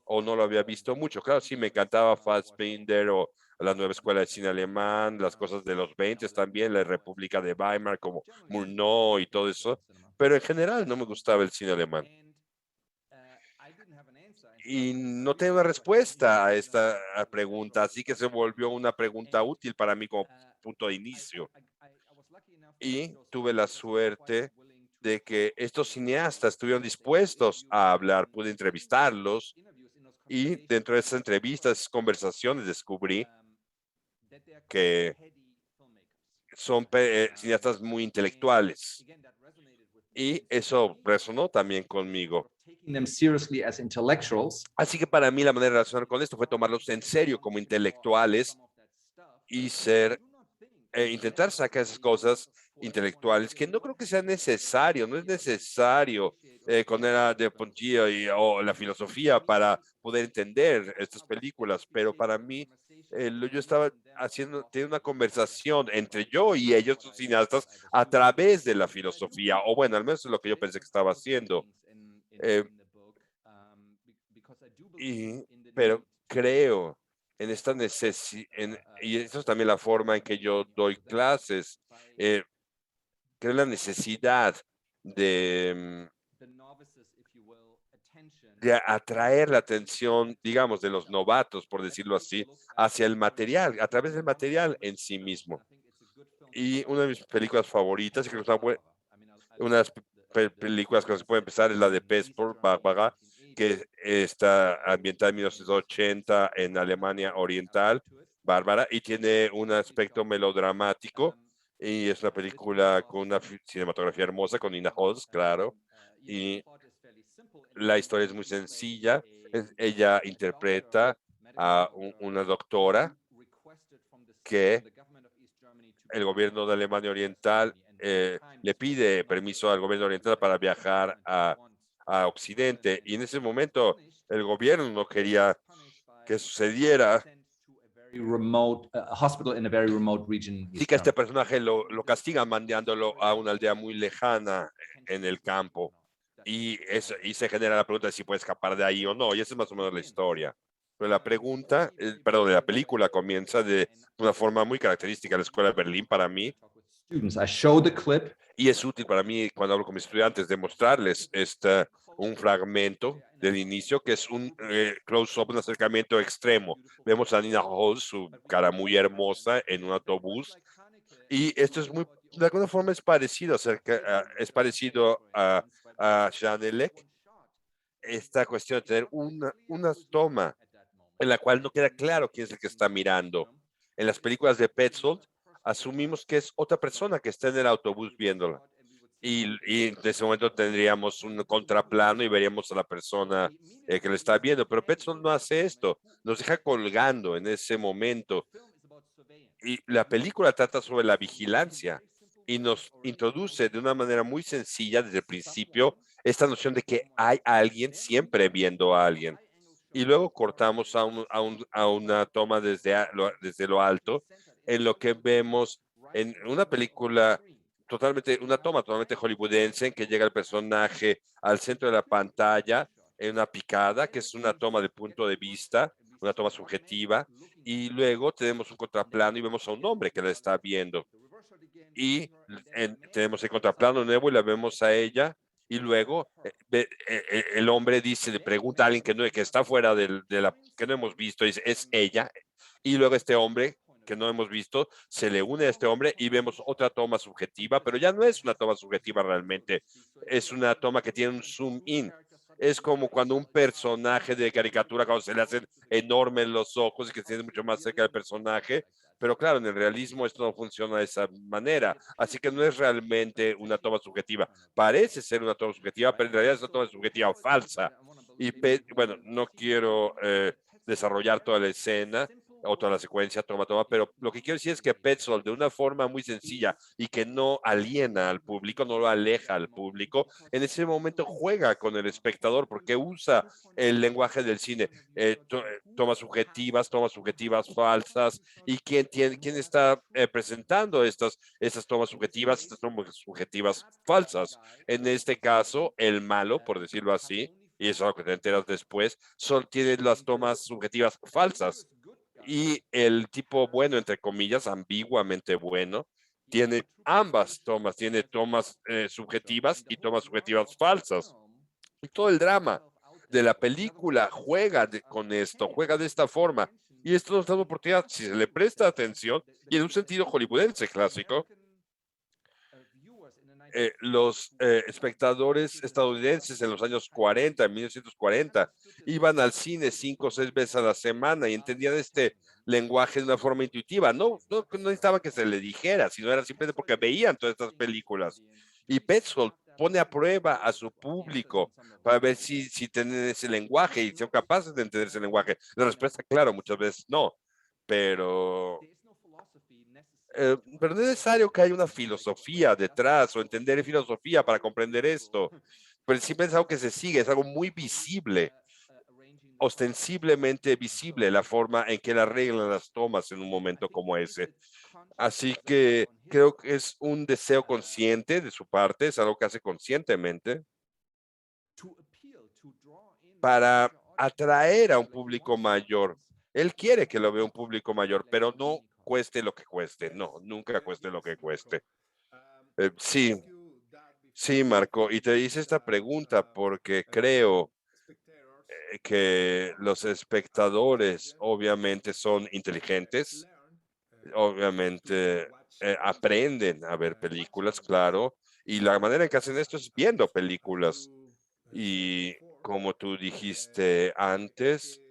o no lo había visto mucho. Claro, sí, me encantaba Fassbinder o la nueva escuela de cine alemán, las cosas de los 20 también, la República de Weimar, como Murnau y todo eso, pero en general no me gustaba el cine alemán. Y no tengo una respuesta a esta pregunta, así que se volvió una pregunta útil para mí como punto de inicio. Y tuve la suerte de que estos cineastas estuvieron dispuestos a hablar, pude entrevistarlos y dentro de esas entrevistas, conversaciones, descubrí que son cineastas muy intelectuales y eso resonó también conmigo. Así que para mí la manera de relacionar con esto fue tomarlos en serio como intelectuales y intentar sacar esas cosas intelectuales que no creo que sea necesario, no es necesario con era de Pontillo o la filosofía para poder entender estas películas, pero para mí yo estaba teniendo una conversación entre yo y ellos, sus cineastas, a través de la filosofía, o bueno, al menos es lo que yo pensé que estaba haciendo. Eh, pero creo en esta necesidad, y eso es también la forma en que yo doy clases, creo en la necesidad de, de atraer la atención, digamos, de los novatos, por decirlo así, hacia el material, a través del material en sí mismo. Y una de mis películas favoritas, y creo que es una de las películas que se puede empezar es la de Pestborn, Barbara, que está ambientada en 1980 en Alemania Oriental, Bárbara, y tiene un aspecto melodramático, y es una película con una cinematografía hermosa, con Nina Holz, claro, y la historia es muy sencilla. Ella interpreta a una doctora que el gobierno de Alemania Oriental le pide permiso al gobierno oriental para viajar a Occidente y en ese momento el gobierno no quería que sucediera. Así que este personaje lo castigan mandándolo a una aldea muy lejana en el campo y se genera la pregunta de si puede escapar de ahí o no y esa es más o menos la historia. Pero la pregunta, perdón, la película comienza de una forma muy característica de la Escuela de Berlín para mí. Y es útil para mí cuando hablo con mis estudiantes demostrarles un fragmento del inicio que es un close-up, un acercamiento extremo. Vemos a Nina Hall, su cara muy hermosa en un autobús. Y esto es muy, de alguna forma es parecido, es parecido a Jean-Elec, esta cuestión de tener una toma en la cual no queda claro quién es el que está mirando. En las películas de Petzold, asumimos que es otra persona que está en el autobús viéndola. Y en ese momento tendríamos un contraplano y veríamos a la persona que lo está viendo. Pero Petzold no hace esto, nos deja colgando en ese momento. Y la película trata sobre la vigilancia y nos introduce de una manera muy sencilla desde el principio esta noción de que hay alguien siempre viendo a alguien y luego cortamos a una toma desde lo alto, en lo que vemos en una película una toma totalmente hollywoodense en que llega el personaje al centro de la pantalla en una picada, que es una toma de punto de vista, una toma subjetiva, y luego tenemos un contraplano y vemos a un hombre que la está viendo. Y tenemos el contraplano nuevo y la vemos a ella Y luego el hombre dice, le pregunta a alguien que está fuera que no hemos visto, dice, es ella. Y luego este hombre que no hemos visto se le une a este hombre y vemos otra toma subjetiva, pero ya no es una toma subjetiva realmente, es una toma que tiene un zoom in. Es como cuando un personaje de caricatura, cuando se le hacen enormes los ojos y que se tiene mucho más cerca del personaje, pero claro, en el realismo esto no funciona de esa manera, así que no es realmente una toma subjetiva. Parece ser una toma subjetiva, pero en realidad es una toma subjetiva falsa. Y bueno, no quiero desarrollar toda la escena o toda la secuencia, toma, pero lo que quiero decir es que Petzold, de una forma muy sencilla y que no aliena al público, no lo aleja al público, en ese momento juega con el espectador porque usa el lenguaje del cine, tomas subjetivas falsas, y quién está presentando estas tomas subjetivas falsas. En este caso, el malo, por decirlo así, y eso es lo que te enteras después, tiene las tomas subjetivas falsas. Y el tipo bueno, entre comillas, ambiguamente bueno, tiene ambas tomas, tiene tomas subjetivas y tomas subjetivas falsas. Y todo el drama de la película juega con esto, juega de esta forma. Y esto nos da una oportunidad, si se le presta atención, y en un sentido hollywoodense clásico, los espectadores estadounidenses en los años 40, en 1940, iban al cine 5 o 6 veces a la semana y entendían este lenguaje de una forma intuitiva. No necesitaba que se le dijera, sino era simplemente porque veían todas estas películas. Y Petzold pone a prueba a su público para ver si tienen ese lenguaje y son capaces de entender ese lenguaje. La respuesta, claro, muchas veces no, pero pero no es necesario que haya una filosofía detrás o entender filosofía para comprender esto. Pero siempre es algo que se sigue, es algo muy visible, ostensiblemente visible, la forma en que él arregla las tomas en un momento como ese. Así que creo que es un deseo consciente de su parte, es algo que hace conscientemente para atraer a un público mayor. Él quiere que lo vea un público mayor, pero no cueste lo que cueste, no, nunca cueste lo que cueste. Sí, sí, Marco, y te hice esta pregunta porque creo que los espectadores obviamente son inteligentes, obviamente aprenden a ver películas, claro, y la manera en que hacen esto es viendo películas. Y como tú dijiste antes,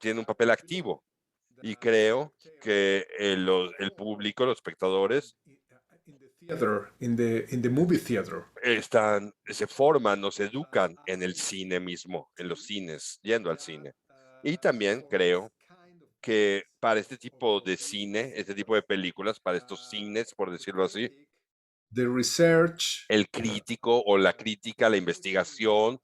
tiene un papel activo. Y creo que el público, los espectadores, in the movie theater. se forman o se educan en el cine mismo, en los cines, yendo al cine. Y también creo que para este tipo de cine, este tipo de películas, para estos cines, por decirlo así, The research, el crítico o la crítica, la investigación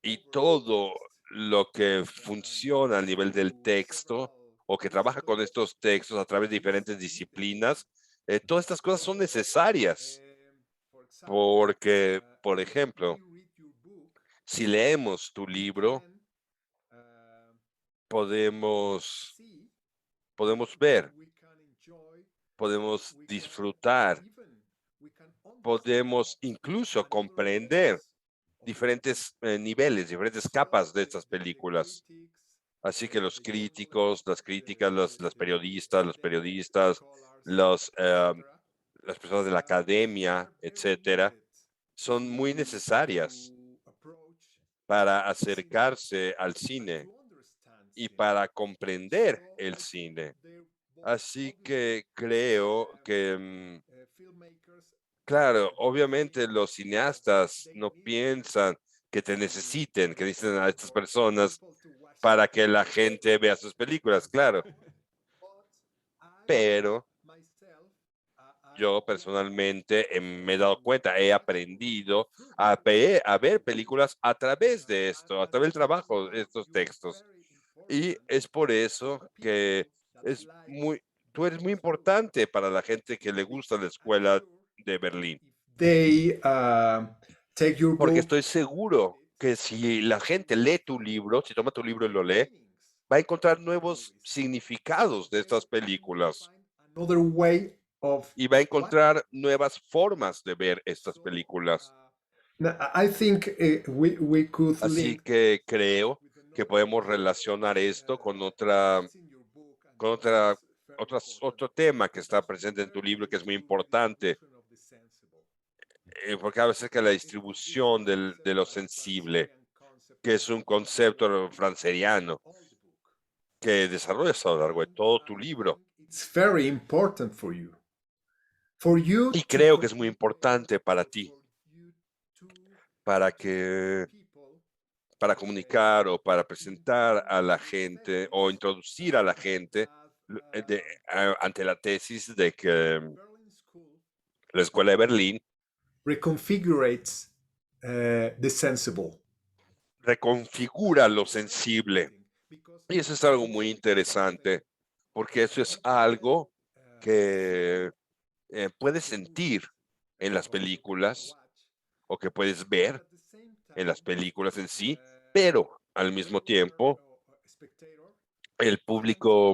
y todo lo que funciona a nivel del texto o que trabaja con estos textos a través de diferentes disciplinas, todas estas cosas son necesarias porque, por ejemplo, si leemos tu libro, podemos, podemos ver, podemos disfrutar, podemos incluso comprender diferentes niveles, diferentes capas de estas películas. Así que los críticos, las críticas, los periodistas, las personas de la academia, etcétera, son muy necesarias para acercarse al cine y para comprender el cine. Así que creo que, claro, obviamente los cineastas no piensan que te necesiten, que necesiten a estas personas para que la gente vea sus películas, claro. Pero yo personalmente me he dado cuenta, he aprendido a ver películas a través de esto, a través del trabajo de estos textos. Y es por eso que es tú eres muy importante para la gente que le gusta la escuela de Berlín, they take your porque book estoy seguro que si la gente lee tu libro, si toma tu libro y lo lee, va a encontrar nuevos significados de estas películas another way of y va a watching. encontrar nuevas formas de ver estas películas. Now, I think we could Así link que creo que podemos relacionar esto con otro tema que está presente en tu libro y que es muy importante, porque habla acerca de la distribución de lo sensible, que es un concepto franceriano que desarrollas a lo largo de todo tu libro. it's very important for you Y to creo que es muy importante para ti, para que para comunicar o para presentar a la gente o introducir a la gente ante la tesis de que la Escuela de Berlín reconfigurates the sensible. reconfigura lo sensible. Y eso es algo muy interesante, porque eso es algo que puedes sentir en las películas o que puedes ver en las películas en sí, pero al mismo tiempo el público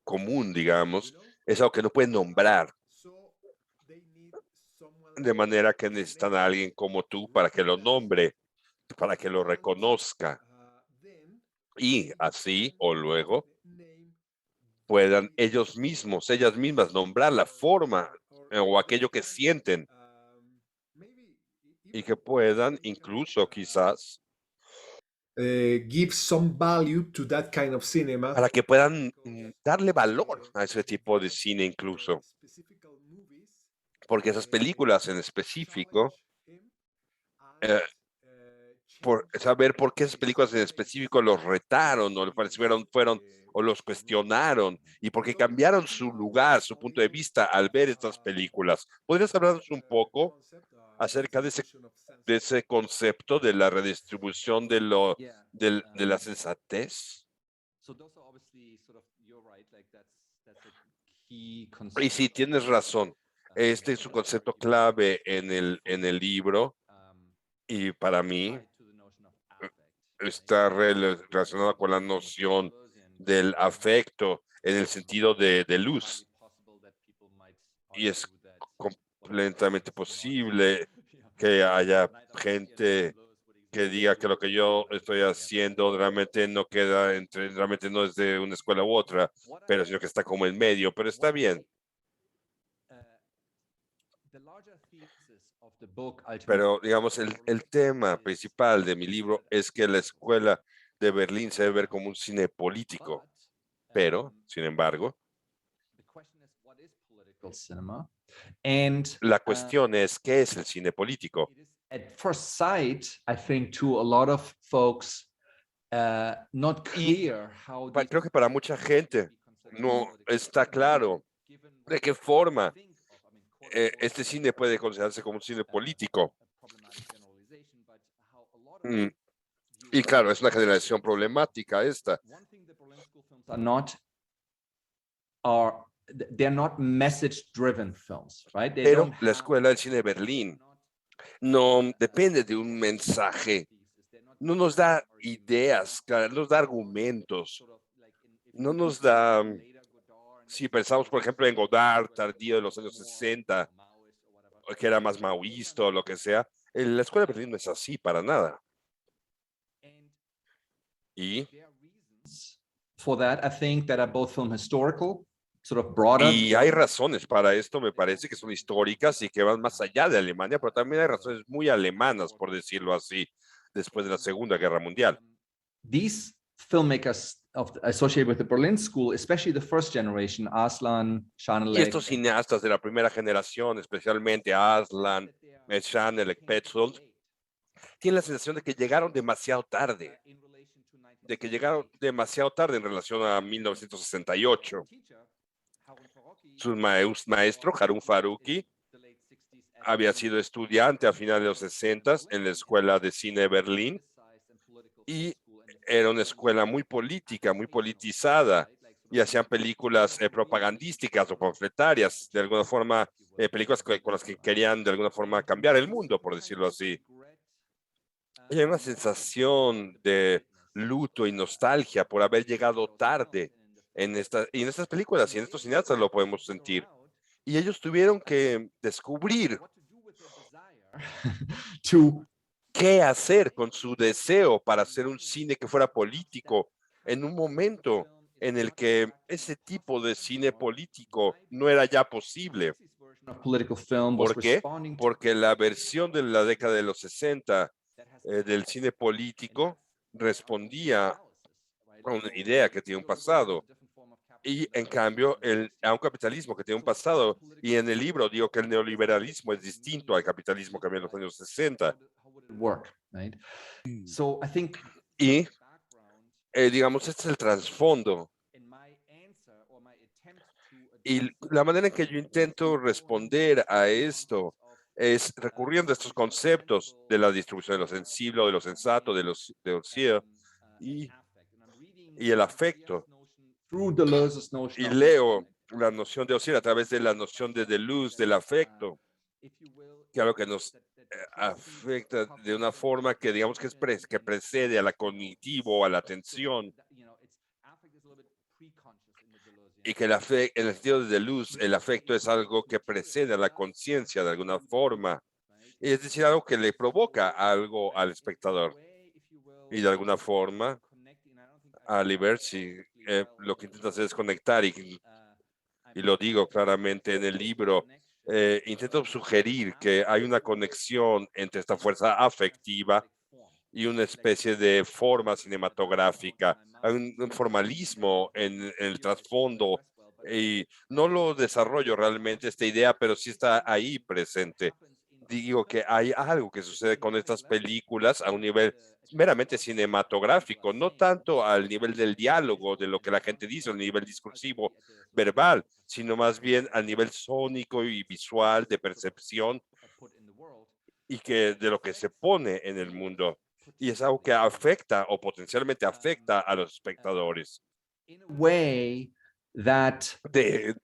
común, digamos, es algo que no pueden nombrar, de manera que necesitan a alguien como tú para que lo nombre, para que lo reconozca y así o luego puedan ellos mismos, ellas mismas nombrar la forma o aquello que sienten y que puedan incluso quizás Give some value to that kind of cinema. para que puedan darle valor a ese tipo de cine incluso, porque esas películas en específico, eh, por saber por qué esas películas en específico los retaron o les parecieron, fueron o los cuestionaron y porque cambiaron su lugar, su punto de vista al ver estas películas. ¿Podrías hablarnos un poco acerca de ese concepto de la redistribución de la sensatez? Y sí, tienes razón. Este es un concepto clave en el libro y para mí está relacionado con la noción del afecto en el sentido de luz. Y es completamente posible que haya gente que diga que lo que yo estoy haciendo realmente no queda entre, realmente no es de una escuela u otra, pero sino que está como en medio, pero está bien. Pero digamos, el tema principal de mi libro es que la escuela de Berlín se debe ver como un cine político, pero, sin embargo, la cuestión es, ¿qué es el cine político? At first sight, I think to a lot of folks, not clear how Creo que para mucha gente no está claro de qué forma este cine puede considerarse como un cine político. Mm, Y claro, es una generación problemática esta. are not are they're not message driven films, right? They Pero don't la have Escuela del Cine de Berlín no depende de un mensaje, no nos da ideas, nos da argumentos, no nos da, si pensamos por ejemplo en Godard, tardío de los años 60, que era más maoísta o lo que sea, la Escuela de Berlín no es así para nada. Y, for that. I think that are both film historical, sort of broader. y hay razones para esto, me parece que son históricas y que van más allá de Alemania, pero también hay razones muy alemanas, por decirlo así, después de la Segunda Guerra Mundial. These filmmakers associated with the Berlin School, especially the first generation, Aslan, Y Schanelek, estos cineastas de la primera generación, especialmente Aslan, Schanelek, Petzold, tienen la sensación de que llegaron demasiado tarde, en relación a 1968. Su maestro, Harun Farooqui, había sido estudiante a finales de los 60 en la Escuela de Cine de Berlín y era una escuela muy política, muy politizada, y hacían películas propagandísticas o panfletarias, de alguna forma, películas con las que querían de alguna forma cambiar el mundo, por decirlo así. Y hay una sensación de luto y nostalgia por haber llegado tarde en estas películas y en estos cineastas lo podemos sentir. Y ellos tuvieron que descubrir to qué hacer con su deseo para hacer un cine que fuera político en un momento en el que ese tipo de cine político no era ya posible. of political film was ¿Por qué? responding to Porque la versión de la década de los 60 del cine político respondía a una idea que tiene un pasado. Y en cambio, a un capitalismo que tiene un pasado. Y en el libro digo que el neoliberalismo es distinto al capitalismo que había en los años 60. work, right? So I think Y, digamos, este es el trasfondo. Y la manera en que yo intento responder a esto es recurriendo a estos conceptos de la distribución de lo sensible, de lo sensato, de lo cielo y el afecto. through Deleuze's Y notion of leo la noción de Osiris a través de la noción de Deleuze, del afecto, que es algo que nos afecta de una forma que digamos que, que precede a la cognitivo, a la atención, y que en el sentido de Deleuze, el afecto es algo que precede a la conciencia de alguna forma, es decir, algo que le provoca algo al espectador. Y de alguna forma, a Liberci lo que intenta hacer es conectar, y lo digo claramente en el libro, intento sugerir que hay una conexión entre esta fuerza afectiva y una especie de forma cinematográfica. Hay un formalismo en el trasfondo y no lo desarrollo realmente esta idea, pero sí está ahí presente. Digo que hay algo que sucede con estas películas a un nivel meramente cinematográfico, no tanto al nivel del diálogo, de lo que la gente dice, al nivel discursivo, verbal, sino más bien al nivel sónico y visual de percepción y que de lo que se pone en el mundo. Y es algo que afecta o potencialmente afecta a los espectadores. in a way that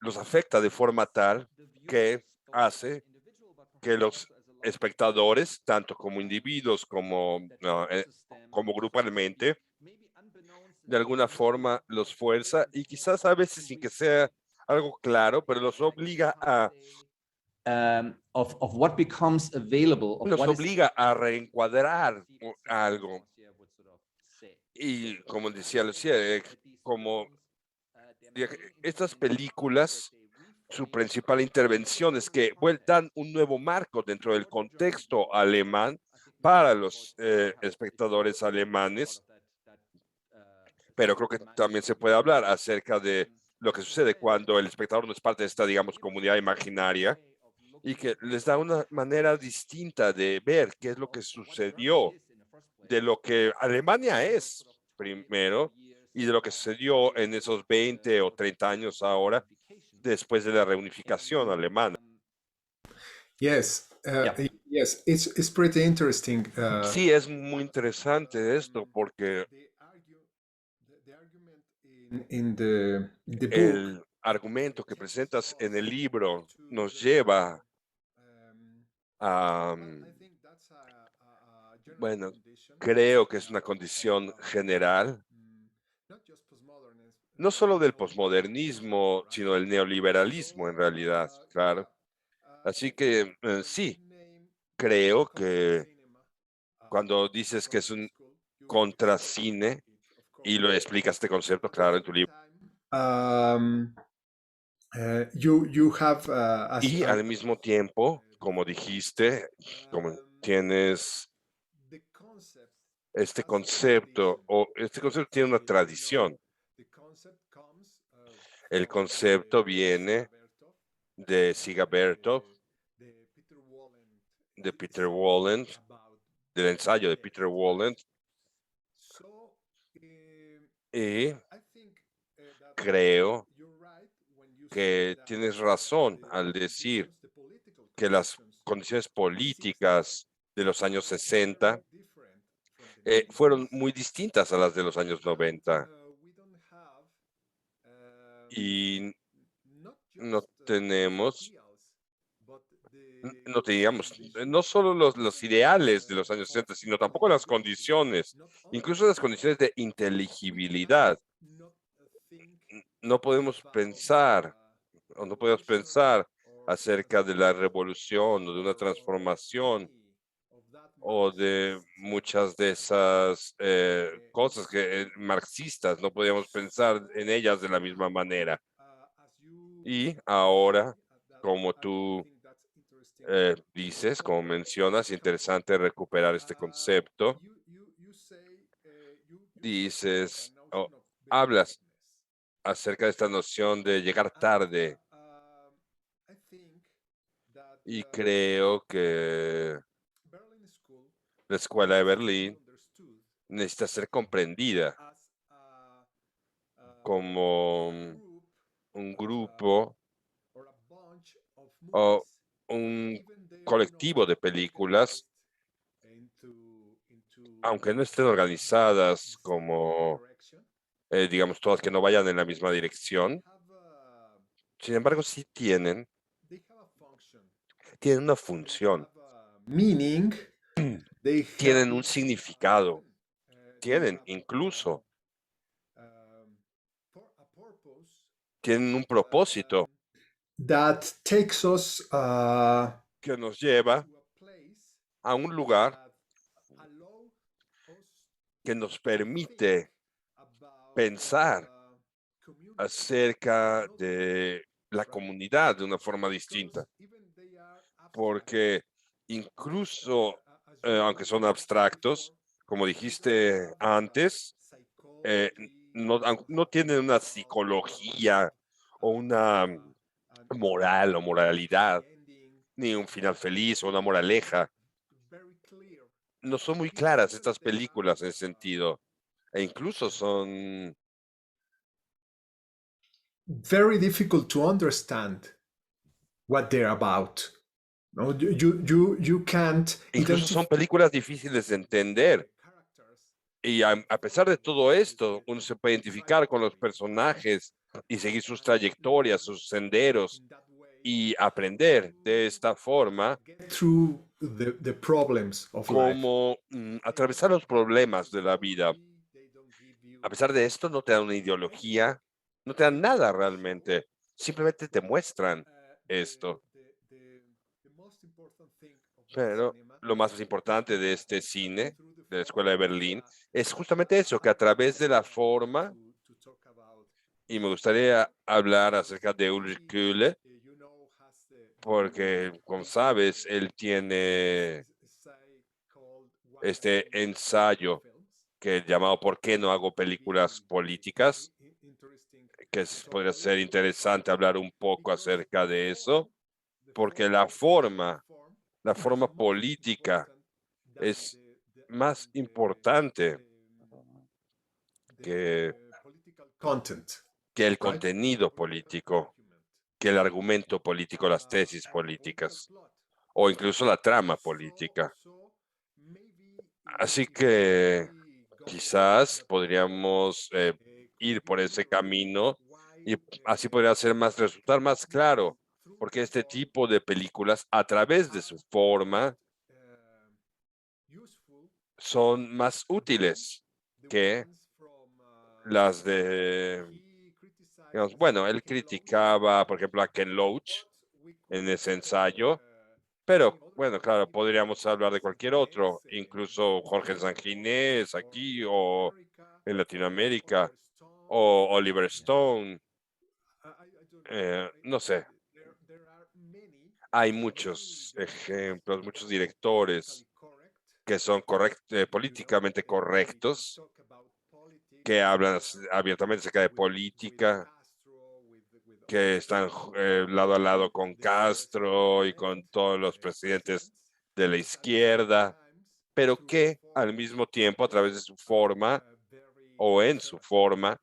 Los afecta de forma tal que hace que los espectadores, tanto como individuos como grupalmente, de alguna forma los fuerza y quizás a veces sin que sea algo claro, pero of what becomes available, of los what is obliga a reencuadrar algo. Y como decía Lucía, como estas películas, su principal intervención es que dan un nuevo marco dentro del contexto alemán para los espectadores alemanes, pero creo que también se puede hablar acerca de lo que sucede cuando el espectador no es parte de esta, digamos, comunidad imaginaria y que les da una manera distinta de ver qué es lo que sucedió, de lo que Alemania es primero y de lo que sucedió en esos 20 o 30 años ahora después de la reunificación alemana. Yes, yeah. yes, it's pretty interesting. Sí, es muy interesante esto porque The argument in the book el argumento que presentas en el libro nos lleva a, I think that's a general bueno, condition, creo que es una condición general, not just postmodernism, no solo del neoliberalism, posmodernismo, right? sino del neoliberalismo en realidad, claro. Así que If you sí, name creo contra que cinema cuando in dices que es Berlin un School, you will explain contracine, it, of y course. lo explicas este concepto, At the claro, en tu same libro, time, you have y al mismo tiempo, como dijiste, como tienes the concept este has a tradition. concepto, o este concepto tiene una You know, tradición. the concept comes El from concepto viene Siga Bertov, de Siga Bertov, the Peter Wallen de Peter study Wallen, about del ensayo de Peter politics, right? Wallen, So y I think that creo you're right when you say que that tienes razón the al decir conditions, the political que las conditions condiciones of the 60s políticas de los años were 60 different from the 90s. fueron muy distintas a las de los años 90 We don't have y not no just the tenemos, ideals, but the no teníamos no conditions solo los ideales de los años 60, sino of tampoco las ability, condiciones, not incluso las understanding. condiciones de We cannot inteligibilidad. not think No podemos about pensar o no podemos revolution pensar or acerca de la transformation revolución o de una or transformación o de muchas de esas cosas que marxistas no podíamos pensar en ellas de la misma manera. Y ahora, como tú dices, como mencionas, interesante recuperar este concepto. Dices, o hablas acerca de esta noción de llegar tarde y creo que la escuela de Berlín necesita ser comprendida como un grupo o un colectivo de películas, aunque no estén organizadas como, digamos, todas que no vayan en la misma dirección. Sin embargo, sí tienen una función, Meaning, they have tienen un significado, tienen incluso, tienen un propósito that takes us que nos lleva a un lugar que nos permite pensar acerca de la comunidad de una forma distinta, porque incluso, aunque son abstractos, como dijiste antes, no tienen una psicología o una moral o moralidad, ni un final feliz o una moraleja. No son muy claras estas películas en ese sentido, e incluso son very difficult to understand what they're about. No, you can't incluso son identify películas difíciles de entender. Y a pesar de todo esto, uno se puede identificar con los personajes y seguir sus trayectorias, sus senderos y aprender de esta forma through the problems of life. cómo atravesar los problemas de la vida. A pesar de esto, no te dan una ideología, no te dan nada realmente, simplemente te muestran esto. Pero lo más importante de este cine, de la Escuela de Berlín, es justamente eso, que a través de la forma, y me gustaría hablar acerca de Ulrich Köhler, porque, como sabes, él tiene este ensayo que es llamado ¿Por qué no hago películas políticas? Que podría ser interesante hablar un poco acerca de eso, porque la forma política es más importante que, Content, que el right? contenido político, que el argumento político, las tesis políticas o incluso la trama política. Así que quizás podríamos ir por ese camino y así podría resultar más claro, porque este tipo de películas, a través de su forma, son más útiles que las de, digamos, bueno, él criticaba, por ejemplo, a Ken Loach en ese ensayo, pero bueno, claro, podríamos hablar de cualquier otro, incluso Jorge Sanginés aquí o en Latinoamérica, o Oliver Stone, no sé, hay muchos ejemplos, muchos directores que son políticamente correctos, que hablan abiertamente acerca de política, que están lado a lado con Castro y con todos los presidentes de la izquierda, pero que al mismo tiempo, a través de su forma o en su forma,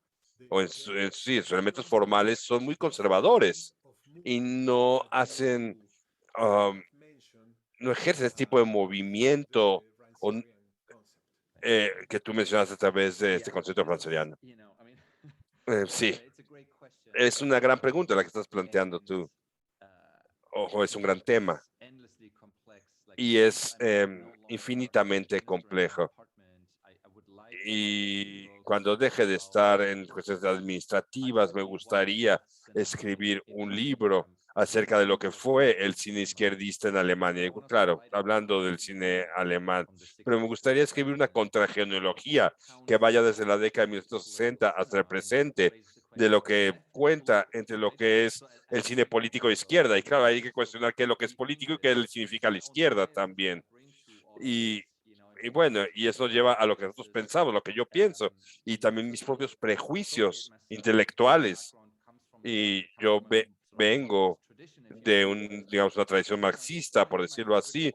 o sí, en sus elementos formales, son muy conservadores y no hacen, um, no ejercen este tipo de movimiento o, que tú mencionas a través de este concepto francesiano. Sí, es una gran pregunta la que estás planteando tú. Ojo, es un gran tema y es infinitamente complejo. Y cuando deje de estar en cuestiones administrativas, me gustaría escribir un libro acerca de lo que fue el cine izquierdista en Alemania. Y claro, hablando del cine alemán, pero me gustaría escribir una contragenealogía que vaya desde la década de 1960 hasta el presente, de lo que cuenta entre lo que es el cine político de izquierda. Y claro, hay que cuestionar qué es lo que es político y qué significa la izquierda también. Y, y bueno, y eso lleva a lo que nosotros pensamos, lo que yo pienso, y también mis propios prejuicios intelectuales. Y yo vengo de digamos, una tradición marxista, por decirlo así,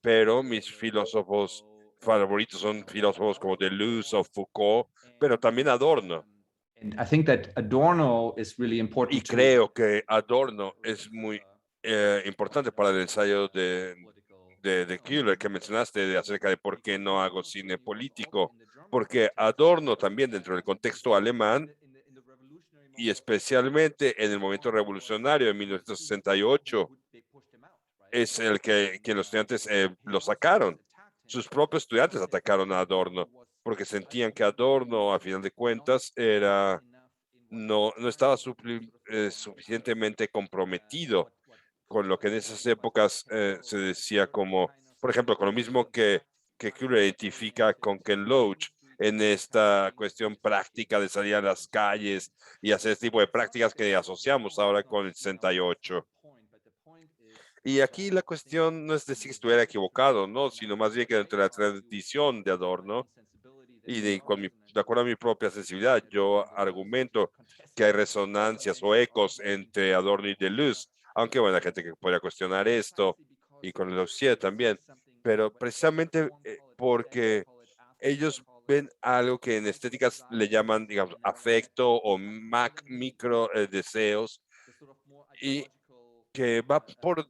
pero mis filósofos favoritos son filósofos como Deleuze o Foucault, pero también Adorno. And I think that Adorno is really Y important to creo que Adorno es muy importante para el ensayo de Kühler que mencionaste acerca de por qué no hago cine político, porque Adorno también dentro del contexto alemán y especialmente en el movimiento revolucionario de 1968 es el que los estudiantes lo sacaron. Sus propios estudiantes atacaron a Adorno porque sentían que Adorno, a final de cuentas, no estaba suficientemente comprometido con lo que en esas épocas se decía como, por ejemplo, con lo mismo que Kühler identifica con Ken Loach en esta cuestión práctica de salir a las calles y hacer este tipo de prácticas que asociamos ahora con el 68. Y aquí la cuestión no es decir que estuviera equivocado, ¿no? Sino más bien que dentro de la tradición de Adorno y de acuerdo a mi propia sensibilidad, yo argumento que hay resonancias o ecos entre Adorno y Deleuze, aunque bueno, hay gente que podría cuestionar esto y con Leucier también, pero precisamente porque ellos ven algo que en estéticas le llaman, digamos, afecto o micro deseos y que va por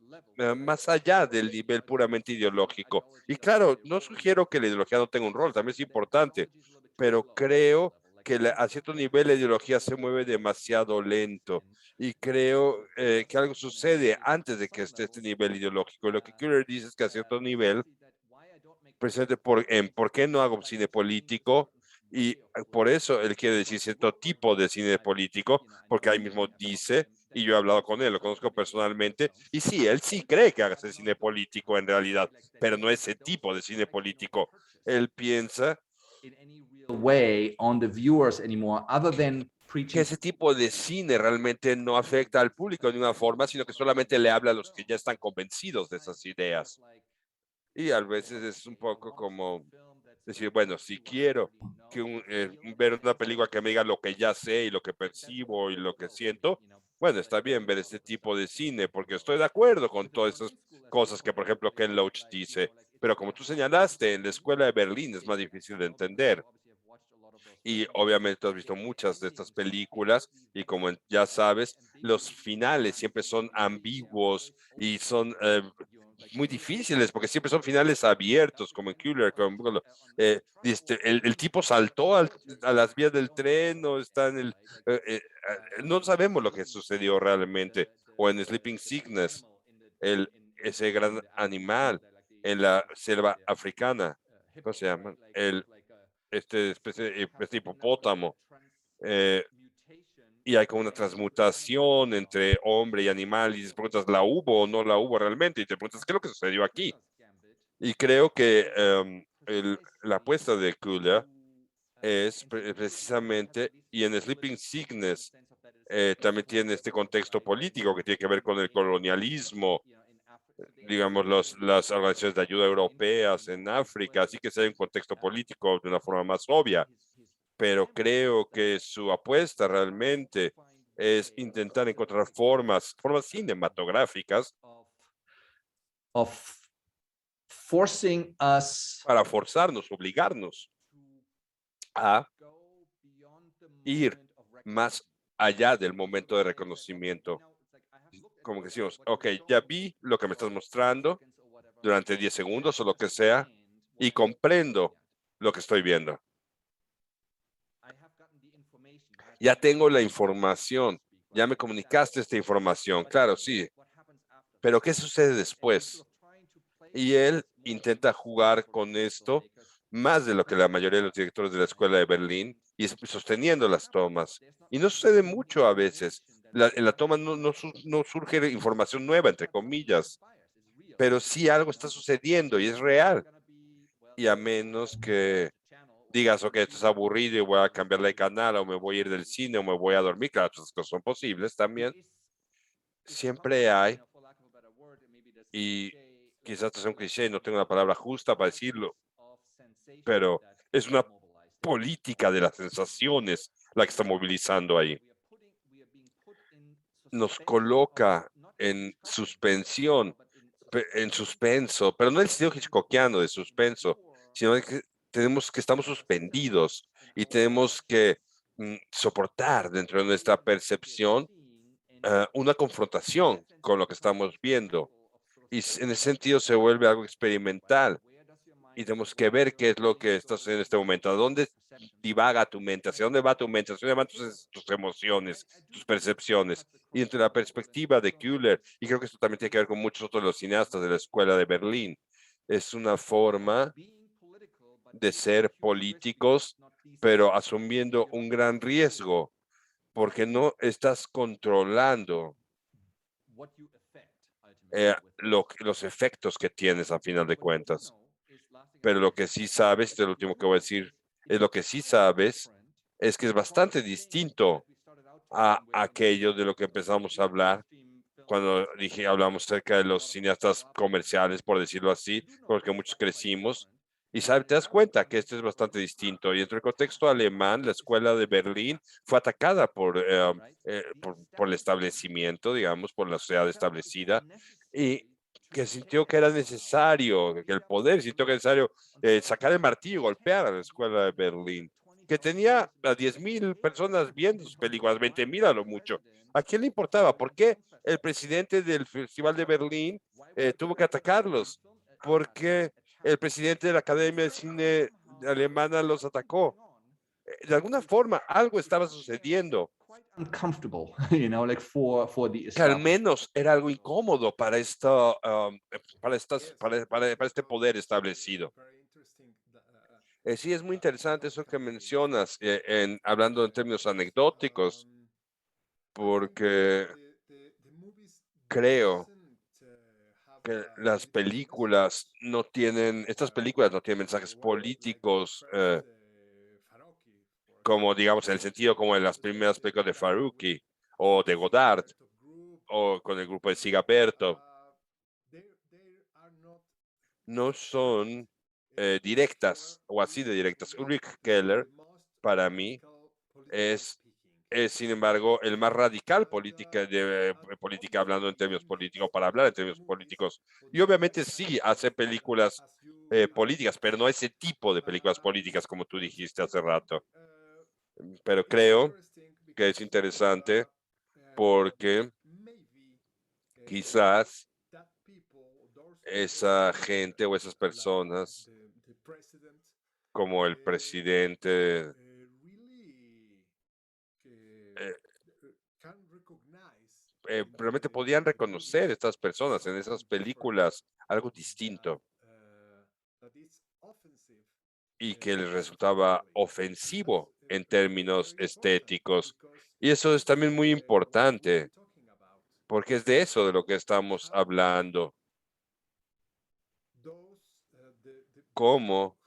más allá del nivel puramente ideológico. Y claro, no sugiero que la ideología no tenga un rol, también es importante, pero creo que a cierto nivel la ideología se mueve demasiado lento y creo que algo sucede antes de que esté este nivel ideológico. Y lo que Kühler dice es que a cierto nivel, precisamente por qué no hago cine político, y por eso él quiere decir cierto tipo de cine político, porque ahí mismo dice, y yo he hablado con él, lo conozco personalmente, y sí, él sí cree que haga cine político en realidad, pero no ese tipo de cine político. Él piensa way on the viewers anymore, other than que preaching. ese tipo de cine realmente no afecta al público de ninguna forma, sino que solamente le habla a los que ya están convencidos de esas ideas. Y a veces es un poco como decir, bueno, si quiero ver una película que me diga lo que ya sé y lo que percibo y lo que siento, bueno, está bien ver este tipo de cine porque estoy de acuerdo con todas esas cosas que, por ejemplo, Ken Loach dice. Pero como tú señalaste, en la escuela de Berlín es más difícil de entender. Y obviamente has visto muchas de estas películas y como ya sabes, los finales siempre son ambiguos y son muy difíciles porque siempre son finales abiertos, como en Killer, como, el tipo saltó a las vías del tren o está en el... no sabemos lo que sucedió realmente. O en Sleeping Sickness, ese gran animal en la selva africana, ¿cómo se llama? Este hipopótamo, eh, y hay como una transmutación entre hombre y animal, y te preguntas, ¿la hubo o no la hubo realmente? Y te preguntas, ¿qué es lo que sucedió aquí? Y creo que la apuesta de Kula es precisamente, y en Sleeping Sickness también tiene este contexto político que tiene que ver con el colonialismo, digamos, las organizaciones de ayuda europeas en África, así que sea un contexto político de una forma más obvia, pero creo que su apuesta realmente es intentar encontrar formas cinematográficas Of forcing us para forzarnos, obligarnos a ir más allá del momento de reconocimiento. Como que decimos, ok, ya vi lo que me estás mostrando durante 10 segundos o lo que sea, y comprendo lo que estoy viendo. Ya tengo la información, ya me comunicaste esta información, claro, sí, pero ¿qué sucede después? Y él intenta jugar con esto más de lo que la mayoría de los directores de la escuela de Berlín y sosteniendo las tomas. Y no sucede mucho a veces, En la toma no surge información nueva, entre comillas, pero sí algo está sucediendo y es real. Y a menos que digas, ok, esto es aburrido y voy a cambiarle de canal o me voy a ir del cine o me voy a dormir, claro, esas cosas son posibles también. Siempre hay, y quizás esto sea un cliché, no tengo la palabra justa para decirlo, pero es una política de las sensaciones la que está movilizando ahí. Nos coloca en suspensión, en suspenso, pero no en el sentido hitchcockiano de suspenso, sino de que estamos suspendidos y tenemos que soportar dentro de nuestra percepción una confrontación con lo que estamos viendo. Y en ese sentido se vuelve algo experimental y tenemos que ver qué es lo que estás en este momento, a dónde divaga tu mente, hacia dónde va tu mente, hacia dónde van tus emociones, tus percepciones. Y entre la perspectiva de Kühler, y creo que esto también tiene que ver con muchos otros de los cineastas de la Escuela de Berlín, es una forma de ser políticos, pero asumiendo un gran riesgo, porque no estás controlando los efectos que tienes a final de cuentas. Pero lo que sí sabes, es lo último que voy a decir, es lo que sí sabes, es que es bastante distinto a aquello de lo que empezamos a hablar cuando hablamos acerca de los cineastas comerciales, por decirlo así, con los que muchos crecimos. Y sabes, te das cuenta que esto es bastante distinto. Y entre el contexto alemán, la escuela de Berlín fue atacada por el establecimiento, digamos, por la sociedad establecida, y que sintió que era necesario, que el poder sintió que era necesario sacar el martillo y golpear a la escuela de Berlín, que tenía a 10.000 personas viendo sus películas, 20.000 a lo mucho. ¿A quién le importaba? ¿Por qué el presidente del Festival de Berlín tuvo que atacarlos? ¿Por qué el presidente de la Academia de Cine Alemana los atacó? De alguna forma, algo estaba sucediendo Uncomfortable, you know, like for the que al establishment. menos era algo incómodo para para este poder establecido. Sí, es muy interesante eso que mencionas, hablando en términos anecdóticos, porque creo que estas películas no tienen mensajes políticos, como digamos, en el sentido como en las primeras películas de Faruqi o de Godard o con el grupo de Sigaberto. No son directas o así de directas. Ulrich Keller, para mí, es, sin embargo, el más radical política hablando en términos políticos, para hablar en términos políticos. Y obviamente sí hace películas políticas, pero no ese tipo de películas políticas como tú dijiste hace rato. Pero creo que es interesante porque quizás esa gente o esas personas, como el presidente, eh, realmente podían reconocer estas personas en esas películas algo distinto y que les resultaba ofensivo en términos estéticos. Y eso es también muy importante, porque es de eso de lo que estamos hablando. ¿Cómo,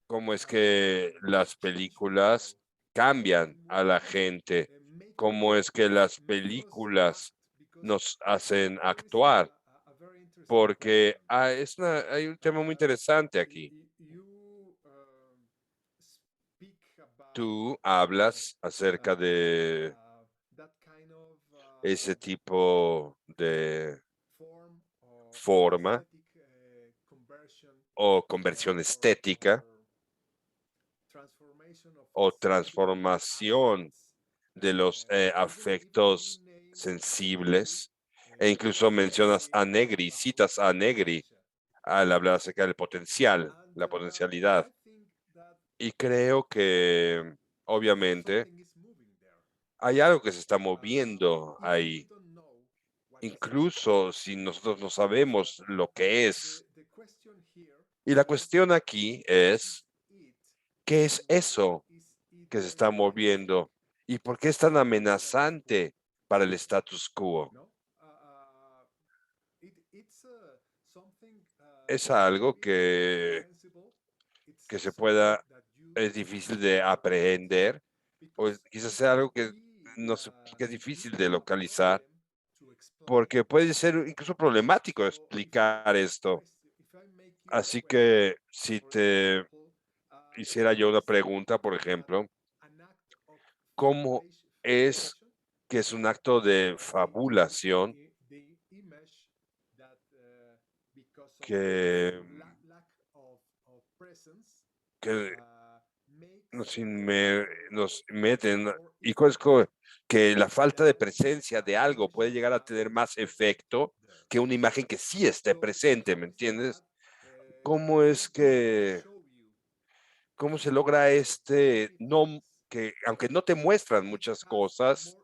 cómo es que las películas cambian a la gente? ¿Cómo es que las películas nos hacen actuar? Porque hay un tema muy interesante aquí. Tú hablas acerca de ese tipo de forma o conversión estética o transformación de los afectos sensibles, e incluso mencionas a Negri, citas a Negri al hablar acerca del potencial, la potencialidad. Y creo que obviamente hay algo que se está moviendo ahí, incluso si nosotros no sabemos lo que es. Y la cuestión aquí es, ¿qué es eso que se está moviendo? ¿Y por qué es tan amenazante para el status quo? Es algo que se pueda, es difícil de aprender, o quizás sea algo que, no sé, que es difícil de localizar, porque puede ser incluso problemático explicar esto. Así que si te hiciera yo una pregunta, por ejemplo, ¿cómo es que es un acto de fabulación que, que nos meten y que la falta de presencia de algo puede llegar a tener más efecto que una imagen que sí esté presente, ¿me entiendes? ¿Cómo es que, cómo se logra no, que aunque no te muestran muchas cosas,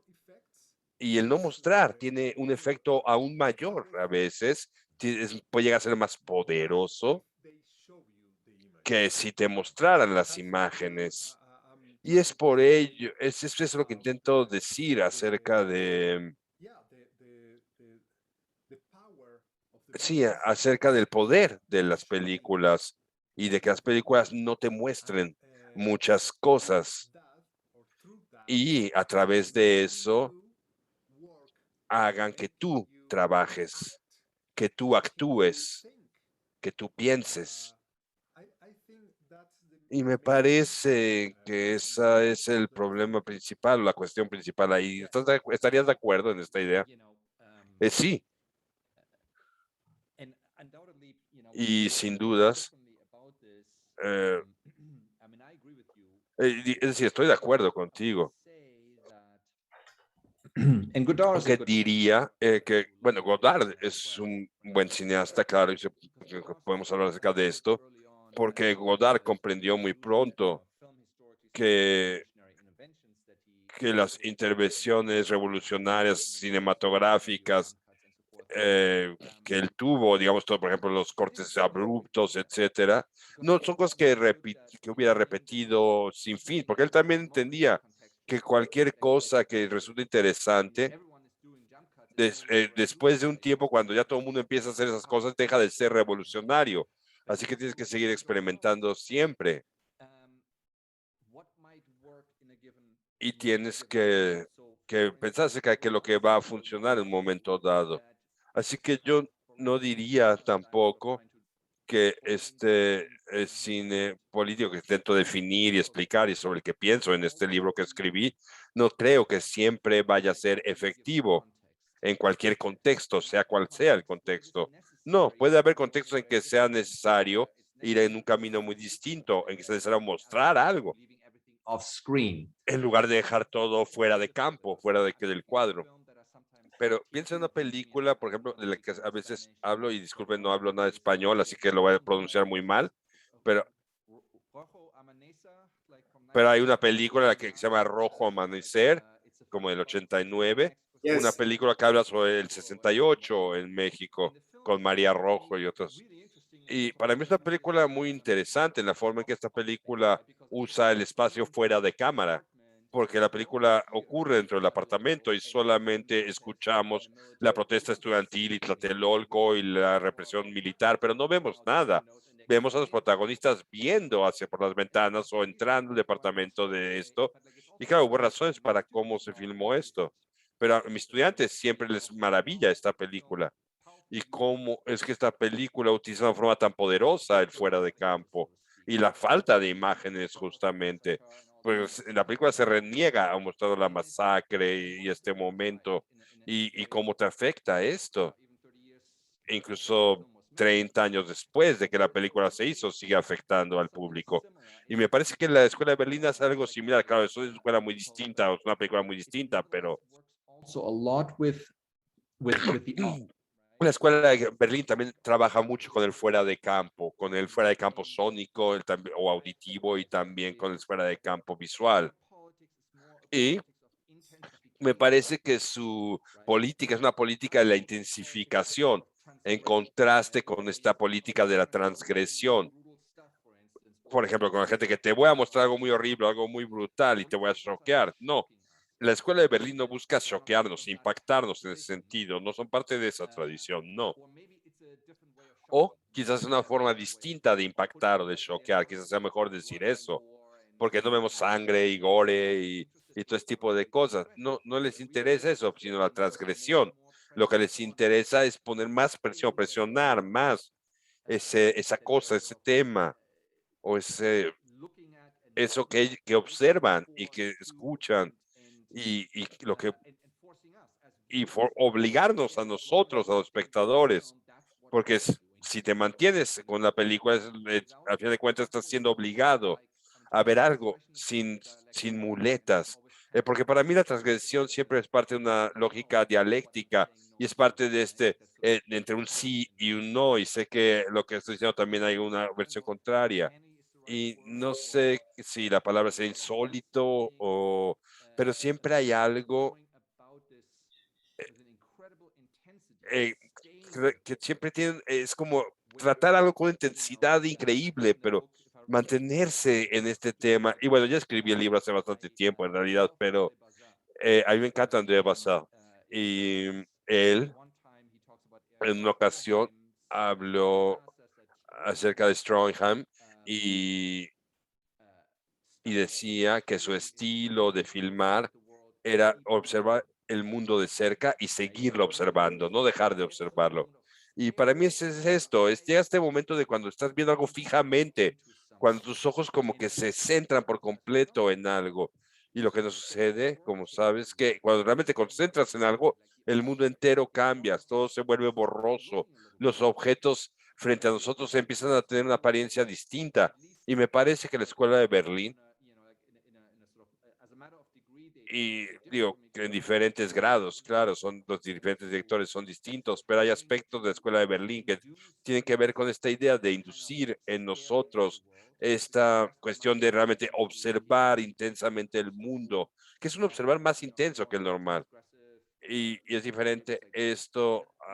y el no mostrar tiene un efecto aún mayor a veces, puede llegar a ser más poderoso que si te mostraran las imágenes? Y es por ello, es lo que intento decir acerca de, sí, acerca del poder de las películas y de que las películas no te muestren muchas cosas y a través de eso hagan que tú trabajes, que tú actúes, que tú pienses. Y me parece que ese es el problema principal, la cuestión principal ahí. ¿Estarías de acuerdo en esta idea? Sí, y sin dudas, eh, es decir, estoy de acuerdo contigo, aunque diría que, bueno, Godard es un buen cineasta, claro, y podemos hablar acerca de esto, porque Godard comprendió muy pronto que, que las intervenciones revolucionarias cinematográficas que él tuvo, digamos, todo, por ejemplo, los cortes abruptos, etcétera, no son cosas que hubiera repetido sin fin, porque él también entendía que cualquier cosa que resulte interesante, después de un tiempo, cuando ya todo el mundo empieza a hacer esas cosas, deja de ser revolucionario. Así que tienes que seguir experimentando siempre y tienes que pensar acerca de que lo que va a funcionar en un momento dado. Así que yo no diría tampoco que este cine político que intento definir y explicar y sobre el que pienso en este libro que escribí, no creo que siempre vaya a ser efectivo en cualquier contexto, sea cual sea el contexto. No, puede haber contextos en que sea necesario ir en un camino muy distinto, en que sea necesario mostrar algo, Off screen. en lugar de dejar todo fuera de campo, fuera del cuadro. Pero piensa en una película, por ejemplo, de la que a veces hablo, y disculpen, no hablo nada de español, así que lo voy a pronunciar muy mal, pero, pero hay una película que se llama Rojo Amanecer, como del 89, una Yes. película que habla sobre el 68 en México, con María Rojo y otros. Y para mí es una película muy interesante en la forma en que esta película usa el espacio fuera de cámara, porque la película ocurre dentro del apartamento y solamente escuchamos la protesta estudiantil y Tlatelolco y la represión militar, pero no vemos nada. Vemos a los protagonistas viendo hacia por las ventanas o entrando al departamento de esto. Y claro, hubo razones para cómo se filmó esto, pero a mis estudiantes siempre les maravilla esta película y cómo es que esta película utiliza de una forma tan poderosa el fuera de campo y la falta de imágenes justamente. Pues la película se reniega a mostrar la masacre y este momento y cómo te afecta esto. E incluso 30 años después de que la película se hizo, sigue afectando al público. Y me parece que la Escuela de Berlín hace algo similar. Claro, es una escuela muy distinta, es una película muy distinta, pero Also a lot with the la escuela de Berlín también trabaja mucho con el fuera de campo, con el fuera de campo sónico o auditivo y también con el fuera de campo visual. Y me parece que su política es una política de la intensificación en contraste con esta política de la transgresión. Por ejemplo, con la gente que te voy a mostrar algo muy horrible, algo muy brutal y te voy a choquear. No, la escuela de Berlín no busca choquearnos, impactarnos en ese sentido, no son parte de esa tradición, no. O quizás una forma distinta de impactar o de choquear, quizás sea mejor decir eso, porque no vemos sangre y gore y todo este tipo de cosas. No, no les interesa eso, sino la transgresión. Lo que les interesa es poner más presión, presionar más esa cosa, ese tema o eso que observan y que escuchan y lo que obligarnos a nosotros, a los espectadores, porque si te mantienes con la película, al final de cuentas estás siendo obligado a ver algo sin muletas. Porque para mí la transgresión siempre es parte de una lógica dialéctica y es parte de entre un sí y un no, y sé que lo que estoy diciendo también hay una versión contraria. Y no sé si la palabra sea insólito pero siempre hay algo eh, que siempre tienen, es como tratar algo con intensidad increíble, pero mantenerse en este tema. Y bueno, ya escribí el libro hace bastante tiempo en realidad, pero a mí me encanta André Bazin. Y él en una ocasión habló acerca de Strongham y, y decía que su estilo de filmar era observar el mundo de cerca y seguirlo observando, no dejar de observarlo. Y para mí es esto, llega este momento de cuando estás viendo algo fijamente, cuando tus ojos como que se centran por completo en algo. Y lo que nos sucede, como sabes, que cuando realmente te concentras en algo, el mundo entero cambia, todo se vuelve borroso, los objetos frente a nosotros empiezan a tener una apariencia distinta. Y me parece que la escuela de Berlín y digo, que en diferentes grados, claro, son los diferentes directores son distintos, pero hay aspectos de la Escuela de Berlín que tienen que ver con esta idea de inducir en nosotros esta cuestión de realmente observar intensamente el mundo, que es un observar más intenso que el normal. Y es diferente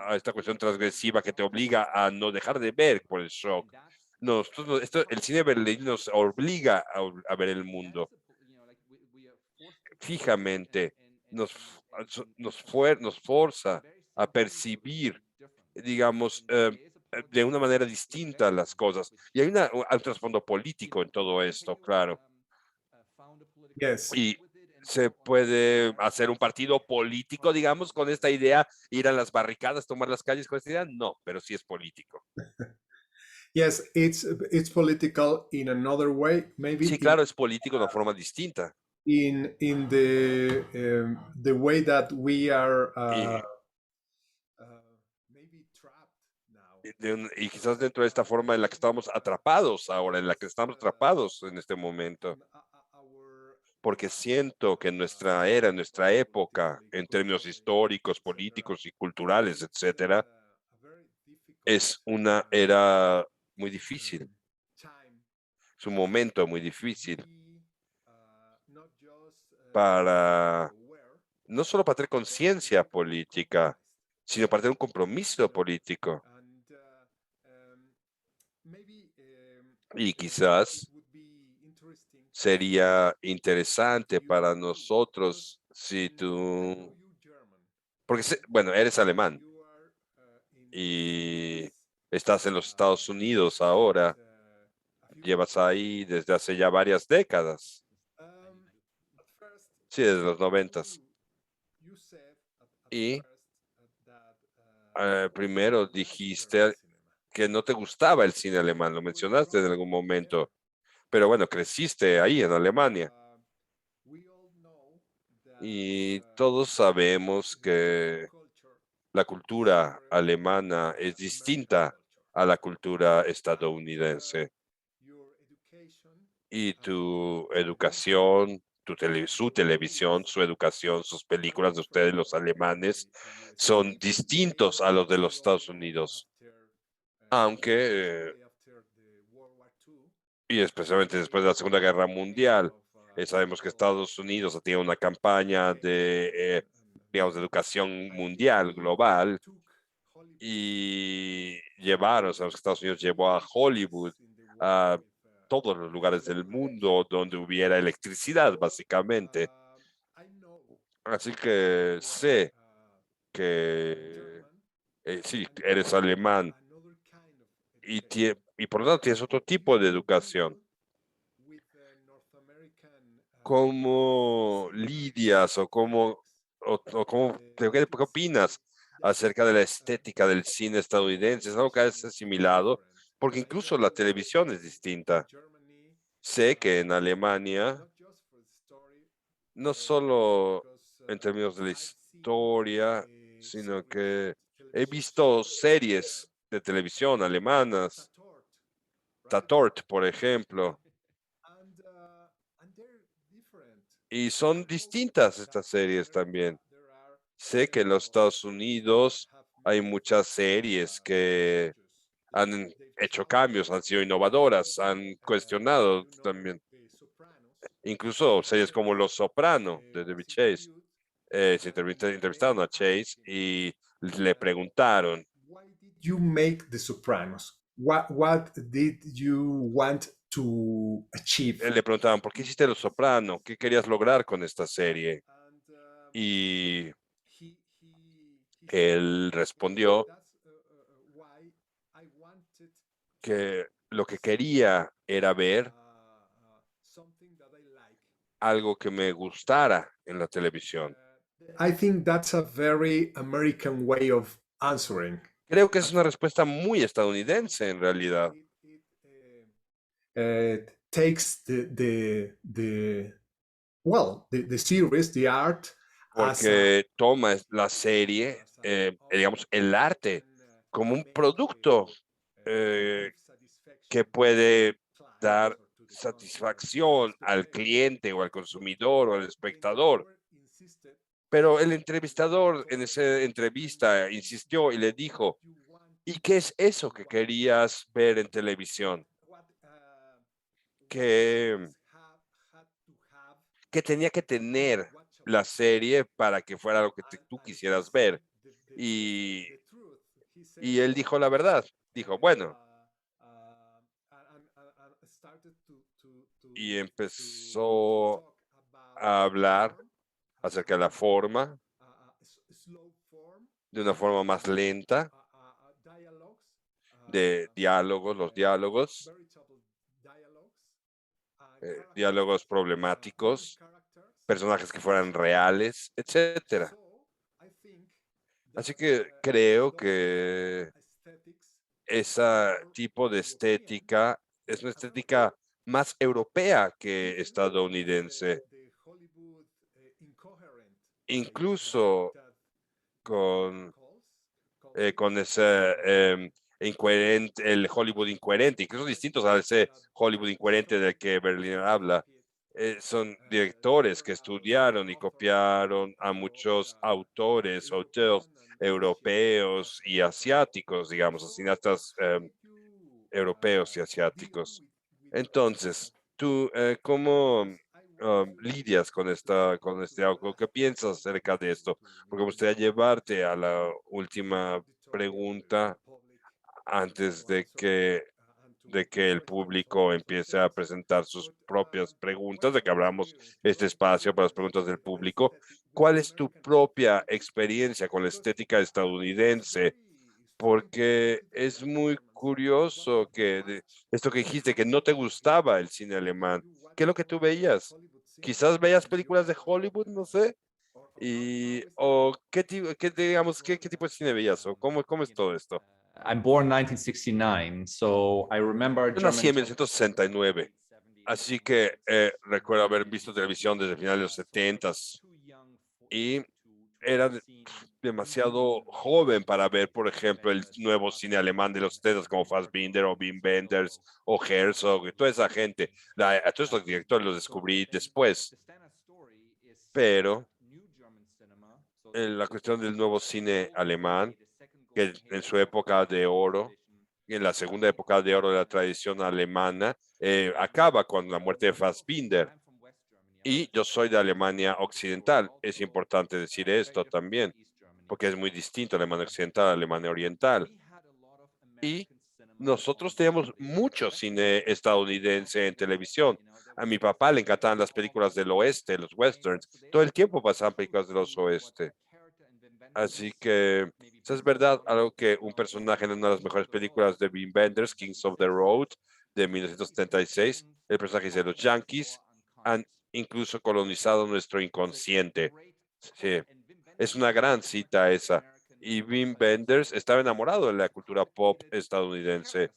a esta cuestión transgresiva que te obliga a no dejar de ver por el shock. El cine berlín nos obliga a ver el mundo fijamente, nos forza a percibir, digamos, de una manera distinta las cosas. Y hay un trasfondo político en todo esto, claro. Yes. Y se puede hacer un partido político, digamos, con esta idea, ir a las barricadas, tomar las calles con esta idea. No, pero sí es político. Yes, it's political in another way, maybe Sí, claro, es político de una forma distinta. in the way that we are Y, uh, maybe trapped now. y quizás dentro de esta forma en la que estamos atrapados ahora, en la que estamos atrapados en este momento. Our Porque siento que nuestra era, nuestra época, en términos históricos, políticos y culturales, etcétera, a very difficult es una era muy difícil, time es un momento muy difícil be not just para, aware, no solo para tener but also conciencia política, compromised. sino para tener un compromiso político. And maybe Y it quizás would be interesting sería for interesante you para too, because nosotros si I know tú, you German, porque, bueno, eres alemán you are in y US estás en los Estados Unidos ahora. since a few Llevas decades. ahí desde hace ya varias décadas. At first, Sí, desde los noventas. you said at Y first that you did primero not like German dijiste cinema. que no te gustaba el cine alemán, lo We mencionaste en grow algún there. momento, pero bueno, creciste ahí en Alemania We all know that y todos sabemos your que culture la is cultura different from alemana es American distinta culture, a la cultura and estadounidense your education y tu movie educación, su televisión, movies su educación, sus are películas de different ustedes, los alemanes, to USA. son distintos a los de los We all Estados know Unidos. after, Aunque, especially after the World War II, y especialmente después de la Segunda Guerra Mundial, sabemos que Estados Unidos ha tenido una campaña digamos, de educación mundial, global, took Hollywood y llevaron, o sea, los Estados Unidos llevó a Hollywood in the world a with todos los lugares del television. mundo donde hubiera electricidad, básicamente. I know Así que sé que sí, eres alemán y por lo tanto tienes otro tipo de educación. ¿Cómo lidias o cómo, qué opinas acerca de la estética del cine estadounidense? Es algo que has asimilado, porque incluso la televisión es distinta. Sé que en Alemania, no solo en términos de la historia, sino que he visto series de televisión alemanas, Tatort, por ejemplo, y son distintas estas series también. Sé que en los Estados Unidos hay muchas series que han hecho cambios, han sido innovadoras, han cuestionado también, incluso series como Los Soprano de David Chase. Entrevistaron a Chase y le preguntaron, You make The Sopranos? What did you want to achieve? le preguntaban, ¿por qué hiciste Los Soprano? ¿Qué querías lograr con esta serie? Y él respondió que lo que quería era ver algo que me gustara en la televisión. I think that's a very American way of answering. Creo que es una respuesta muy estadounidense en realidad, Takes the series, the art, as a porque toma la serie, digamos, el arte como un producto eh, que puede dar satisfacción al cliente o al consumidor o al espectador. Pero el entrevistador en esa entrevista insistió y le dijo, ¿y qué es eso que querías ver en televisión? ¿Qué, qué tenía que tener la serie para que fuera lo que tú quisieras ver? Y, y él dijo la verdad. Dijo, bueno, y empezó a hablar acerca de la forma, de una forma más lenta, de diálogos, los diálogos, diálogos problemáticos, personajes que fueran reales, etcétera. Así que creo que ese tipo de estética es una estética más europea que estadounidense, incluso con, con ese incoherente, el Hollywood incoherente, incluso distintos a ese Hollywood incoherente del que Berlín habla. Son directores que estudiaron y copiaron a muchos autores europeos y asiáticos, digamos, cineastas europeos y asiáticos. Entonces, ¿tú cómo lidias con con este algo? ¿Qué piensas acerca de esto? Porque me gustaría llevarte a la última pregunta antes de que el público empiece a presentar sus propias preguntas, de que abramos este espacio para las preguntas del público. ¿Cuál es tu propia experiencia con la estética estadounidense? Porque es muy curioso esto que dijiste, que no te gustaba el cine alemán. ¿Qué es lo que tú veías? Quizás veías películas de Hollywood, no sé. O qué tipo de cine veías, o cómo es todo esto. I'm born 1969, so I remember Yo nací German en television 1969, así que recuerdo haber visto televisión desde finales de los 70 y era demasiado joven para ver, por ejemplo, el nuevo cine alemán de los 70 como Fassbinder o Wim Wenders o Herzog y toda esa gente. A todos los directores los descubrí después, pero en la cuestión del nuevo cine alemán, que en su época de oro, en la segunda época de oro de la tradición alemana, acaba con la muerte de Fassbinder. Y yo soy de Alemania Occidental. Es importante decir esto también, porque es muy distinto Alemania Occidental a Alemania Oriental. Y nosotros teníamos mucho cine estadounidense en televisión. A mi papá le encantaban las películas del oeste, los westerns. Todo el tiempo pasaban películas de los oeste. Así que, eso es verdad, algo que un personaje en una de las mejores películas de Wim Wenders, Kings of the Road, de 1976, el personaje dice, los Yankees han incluso colonizado nuestro inconsciente. Sí, es una gran cita esa. Y Wim Wenders estaba enamorado de la cultura pop estadounidense.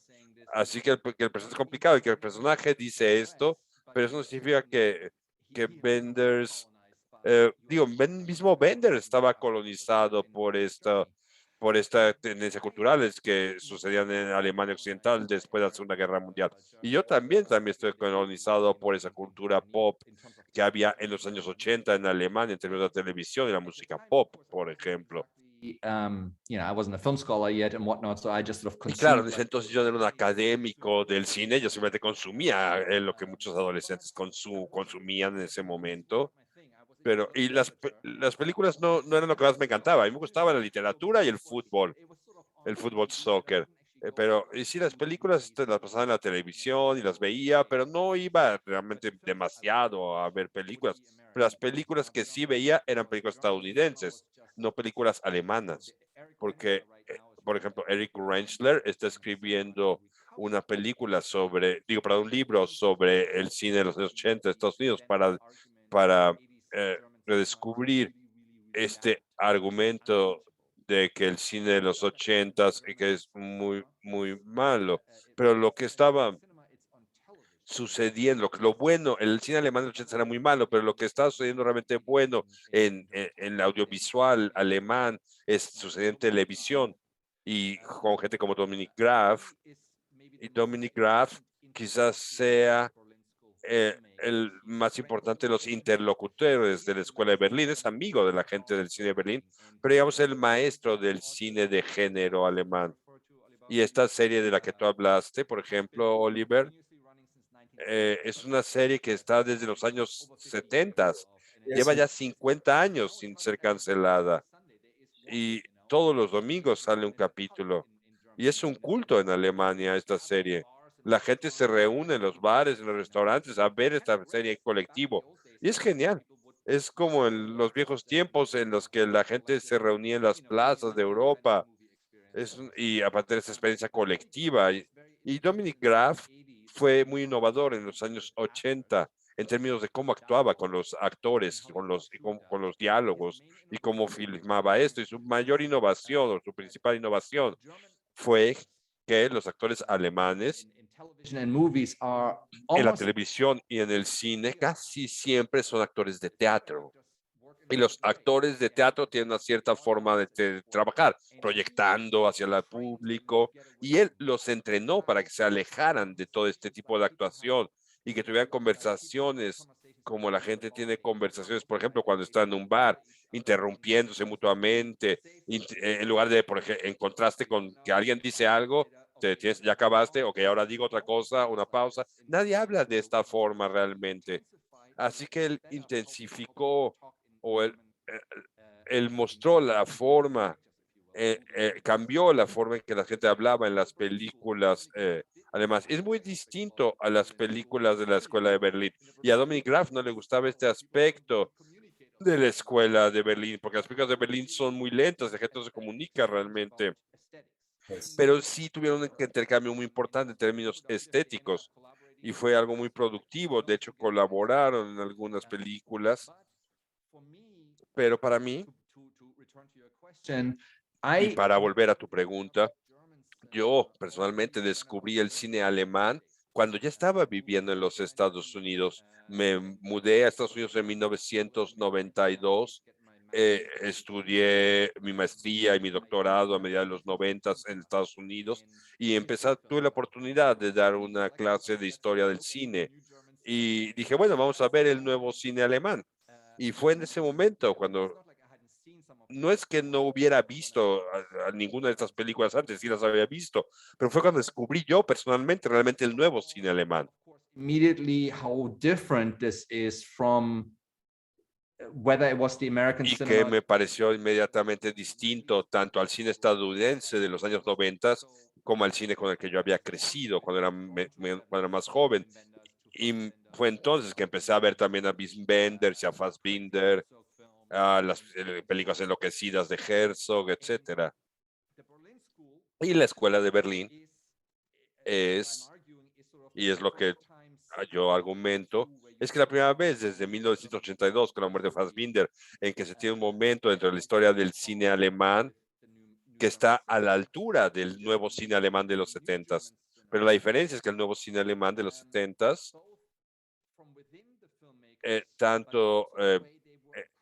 Así que el personaje es complicado y que el personaje dice esto, pero eso no significa que Wenders mismo Bender estaba colonizado por esta tendencia cultural es que sucedían en Alemania Occidental después de la Segunda Guerra Mundial. Y yo también estoy colonizado por esa cultura pop que había en los años 80 en Alemania en términos de televisión y la música pop, por ejemplo. I wasn't a film scholar yet and whatnot, so I just sort of Y claro, en consumed. ese entonces yo no era un académico del cine, yo simplemente consumía lo que muchos adolescentes consumían en ese momento. Pero, y las películas no eran lo que más me encantaba. A mí me gustaba la literatura y el fútbol soccer. Pero, y sí, las películas las pasaba en la televisión y las veía, pero no iba realmente demasiado a ver películas. Pero las películas que sí veía eran películas estadounidenses, no películas alemanas. Porque, por ejemplo, Eric Rensler está escribiendo una película para un libro sobre el cine de los años 80 de Estados Unidos para redescubrir este argumento de que el cine de los 80s que es muy, muy malo. Pero lo que estaba sucediendo, lo bueno, el cine alemán de los 80 era muy malo, pero lo que estaba sucediendo realmente bueno en el audiovisual alemán sucedió en televisión y con gente como Dominic Graf. Y Dominic Graf quizás sea el más importante de los interlocutores de la Escuela de Berlín, es amigo de la gente del cine de Berlín, pero digamos el maestro del cine de género alemán. Y esta serie de la que tú hablaste, por ejemplo, Oliver, es una serie que está desde los años 70, lleva ya 50 años sin ser cancelada y todos los domingos sale un capítulo. Y es un culto en Alemania esta serie. La gente se reúne en los bares, en los restaurantes a ver esta serie en colectivo. Y es genial. Es como en los viejos tiempos en los que la gente se reunía en las plazas de Europa y aparte de esa experiencia colectiva. Y Dominic Graf fue muy innovador en los años 80 en términos de cómo actuaba con los actores, con los diálogos y cómo filmaba esto. Y su mayor innovación o su principal innovación fue que los actores alemanes en la televisión y en el cine casi siempre son actores de teatro. Y los actores de teatro tienen una cierta forma de trabajar, proyectando hacia el público, y él los entrenó para que se alejaran de todo este tipo de actuación y que tuvieran conversaciones como la gente tiene conversaciones, por ejemplo, cuando está en un bar, interrumpiéndose mutuamente, en lugar de, por ejemplo, en contraste con que alguien dice algo, ya acabaste, ok, ahora digo otra cosa, una pausa. Nadie habla de esta forma realmente. Así que él intensificó o él mostró la forma, cambió la forma en que la gente hablaba en las películas además. Es muy distinto a las películas de la Escuela de Berlín. Y a Dominic Graf no le gustaba este aspecto de la Escuela de Berlín, porque las películas de Berlín son muy lentas, la gente no se comunica realmente. Pues, Pero sí tuvieron un intercambio muy importante en términos estéticos y fue algo muy productivo. De hecho, colaboraron en algunas películas, pero para mí, y para volver a tu pregunta, yo personalmente descubrí el cine alemán cuando ya estaba viviendo en los Estados Unidos. Me mudé a Estados Unidos en 1992. Estudié mi maestría y mi doctorado a mediados de los 90 en Estados Unidos y tuve la oportunidad de dar una clase de historia del cine y dije, bueno, vamos a ver el nuevo cine alemán. Y fue en ese momento cuando no es que no hubiera visto a ninguna de estas películas antes, sí las había visto, pero fue cuando descubrí yo personalmente realmente el nuevo cine alemán Immediately how different this is from whether it was the American y que cinema. me pareció inmediatamente distinto tanto al cine estadounidense de los años 90 como al cine con el que yo había crecido cuando era, cuando era más joven. Y fue entonces que empecé a ver también a Wim Wenders y a Fassbinder, a las películas enloquecidas de Herzog, etcétera. Y la escuela de Berlín es, y es lo que yo argumento, es que la primera vez desde 1982, con la muerte de Fassbinder, en que se tiene un momento dentro de la historia del cine alemán que está a la altura del nuevo cine alemán de los 70s. Pero la diferencia es que el nuevo cine alemán de los 70s, tanto en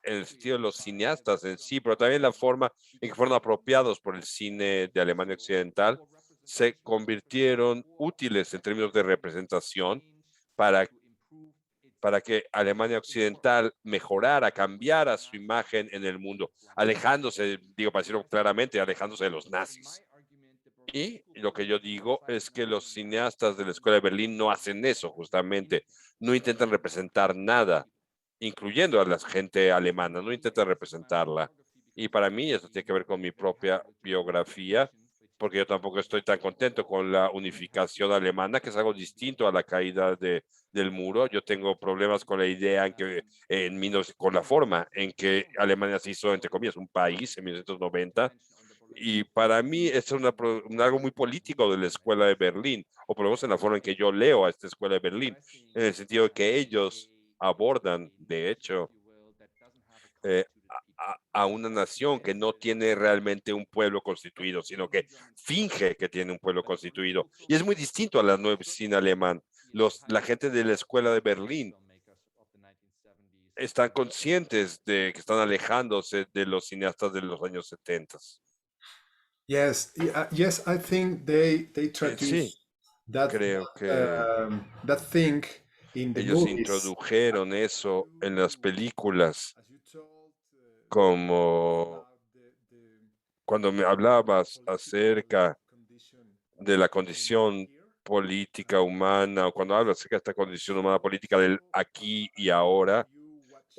el sentido de los cineastas en sí, pero también la forma en que fueron apropiados por el cine de Alemania Occidental, se convirtieron útiles en términos de representación para, para que Alemania Occidental mejorara, cambiara su imagen en el mundo, alejándose, digo, para decirlo claramente, alejándose de los nazis. Y lo que yo digo es que los cineastas de la Escuela de Berlín no hacen eso, justamente. No intentan representar nada, incluyendo a la gente alemana, no intentan representarla. Y para mí eso tiene que ver con mi propia biografía, porque yo tampoco estoy tan contento con la unificación alemana, que es algo distinto a la caída del muro. Yo tengo problemas con la idea con la forma en que Alemania se hizo, entre comillas, un país en 1990, y para mí es algo muy político de la escuela de Berlín, o por lo menos en la forma en que yo leo a esta escuela de Berlín, en el sentido de que ellos abordan, de hecho, a una nación que no tiene realmente un pueblo constituido, sino que finge que tiene un pueblo constituido. Y es muy distinto a la nueva cine alemán. La gente de la escuela de Berlín están conscientes de que están alejándose de los cineastas de los años 70. Yes, yes, I think they Sí, traduce that creo que that thing in the ellos movies. introdujeron eso en las películas, As you told como about the cuando me hablabas political acerca condition de la in condición here. política humana, o cuando hablas acerca de esta condición humana política del aquí y ahora, You watch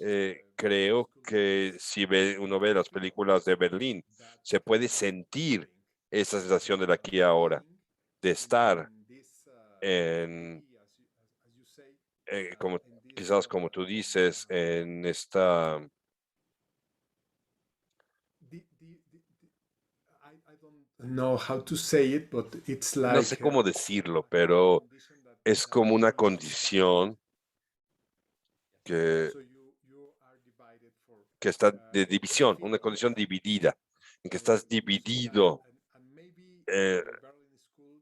creo school que movies. si uno ve las películas de Berlín, That se puede sentir feeling esa sensación del aquí y ahora, being de estar in this en, city, as you say, como in this quizás como tú dices, en esta, I don't know how to say it, but it's no sé like cómo decirlo, a pero condition that es como una divides. condición que, So you are divided for que está de you división, feel una condición dividida, en que you estás you see that, dividido. and maybe eh, in the Berlin School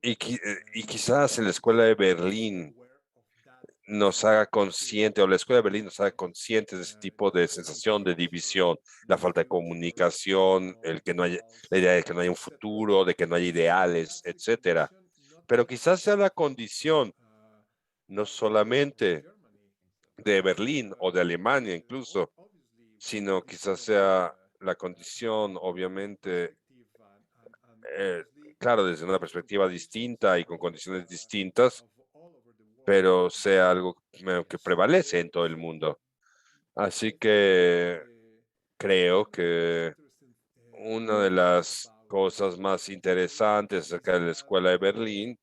y quizás en la escuela de Berlín aware of that nos haga feeling. consciente, o la escuela de Berlín nos haga conscientes de ese tipo de sensación de Culture, división, la the falta de future, comunicación, el que no haya, la idea de que no haya un etc. futuro, de que no haya So ideales, that's the etcétera. condition, not Pero only quizás sea la condición uh, no of solamente Germany, de but Berlín o de Alemania incluso, obviously sino quizás because sea la condición, obviamente, perspective and eh, obviously claro, desde una also perspectiva conditions distinta y con condiciones distintas, of all over the world. pero sea algo que prevalece So en todo el mundo. Así I think que creo one of the most que interesting una de things las about cosas más interesantes is acerca de la that escuela de Berlín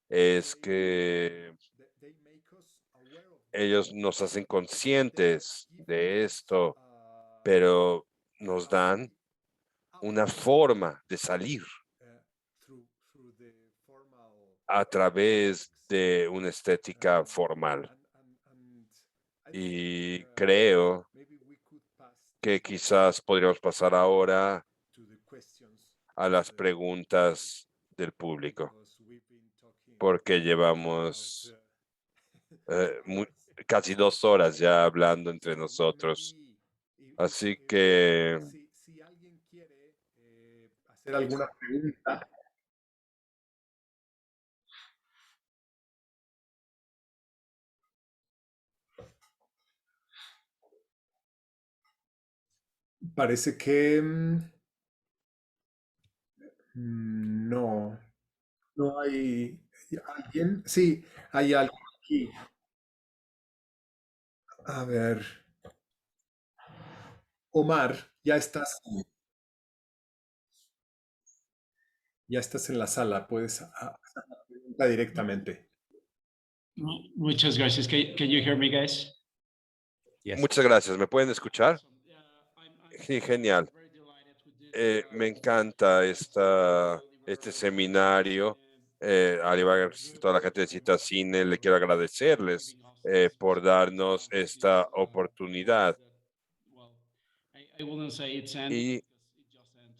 es they que they make us aware of that, ellos nos hacen but they conscientes give de us esto, pero nos a way dan out una forma de salir through the formal a través aesthetics. de una estética formal. And I think Y creo maybe we could pass que this quizás podríamos pasar ahora to the questions a of las the audience preguntas del público, because we've been talking porque about llevamos eh, mu- hours. casi 2 horas ya hablando entre So nosotros. maybe Así que si alguien quiere hacer alguna pregunta, parece que no, no hay alguien. Sí, hay alguien aquí. A ver, Omar, ya estás. Ya estás en la sala, puedes hacer la pregunta directamente. Muchas gracias. Can you hear me, guys? Yes. Muchas gracias. ¿Me pueden escuchar? Awesome. Yeah, Sí, genial. very delighted with this. Me encanta este seminario. Al igual que toda la gente de Cita Cine, le quiero agradecerles por darnos esta oportunidad. Well, I wouldn't say it's ending Y because it just ended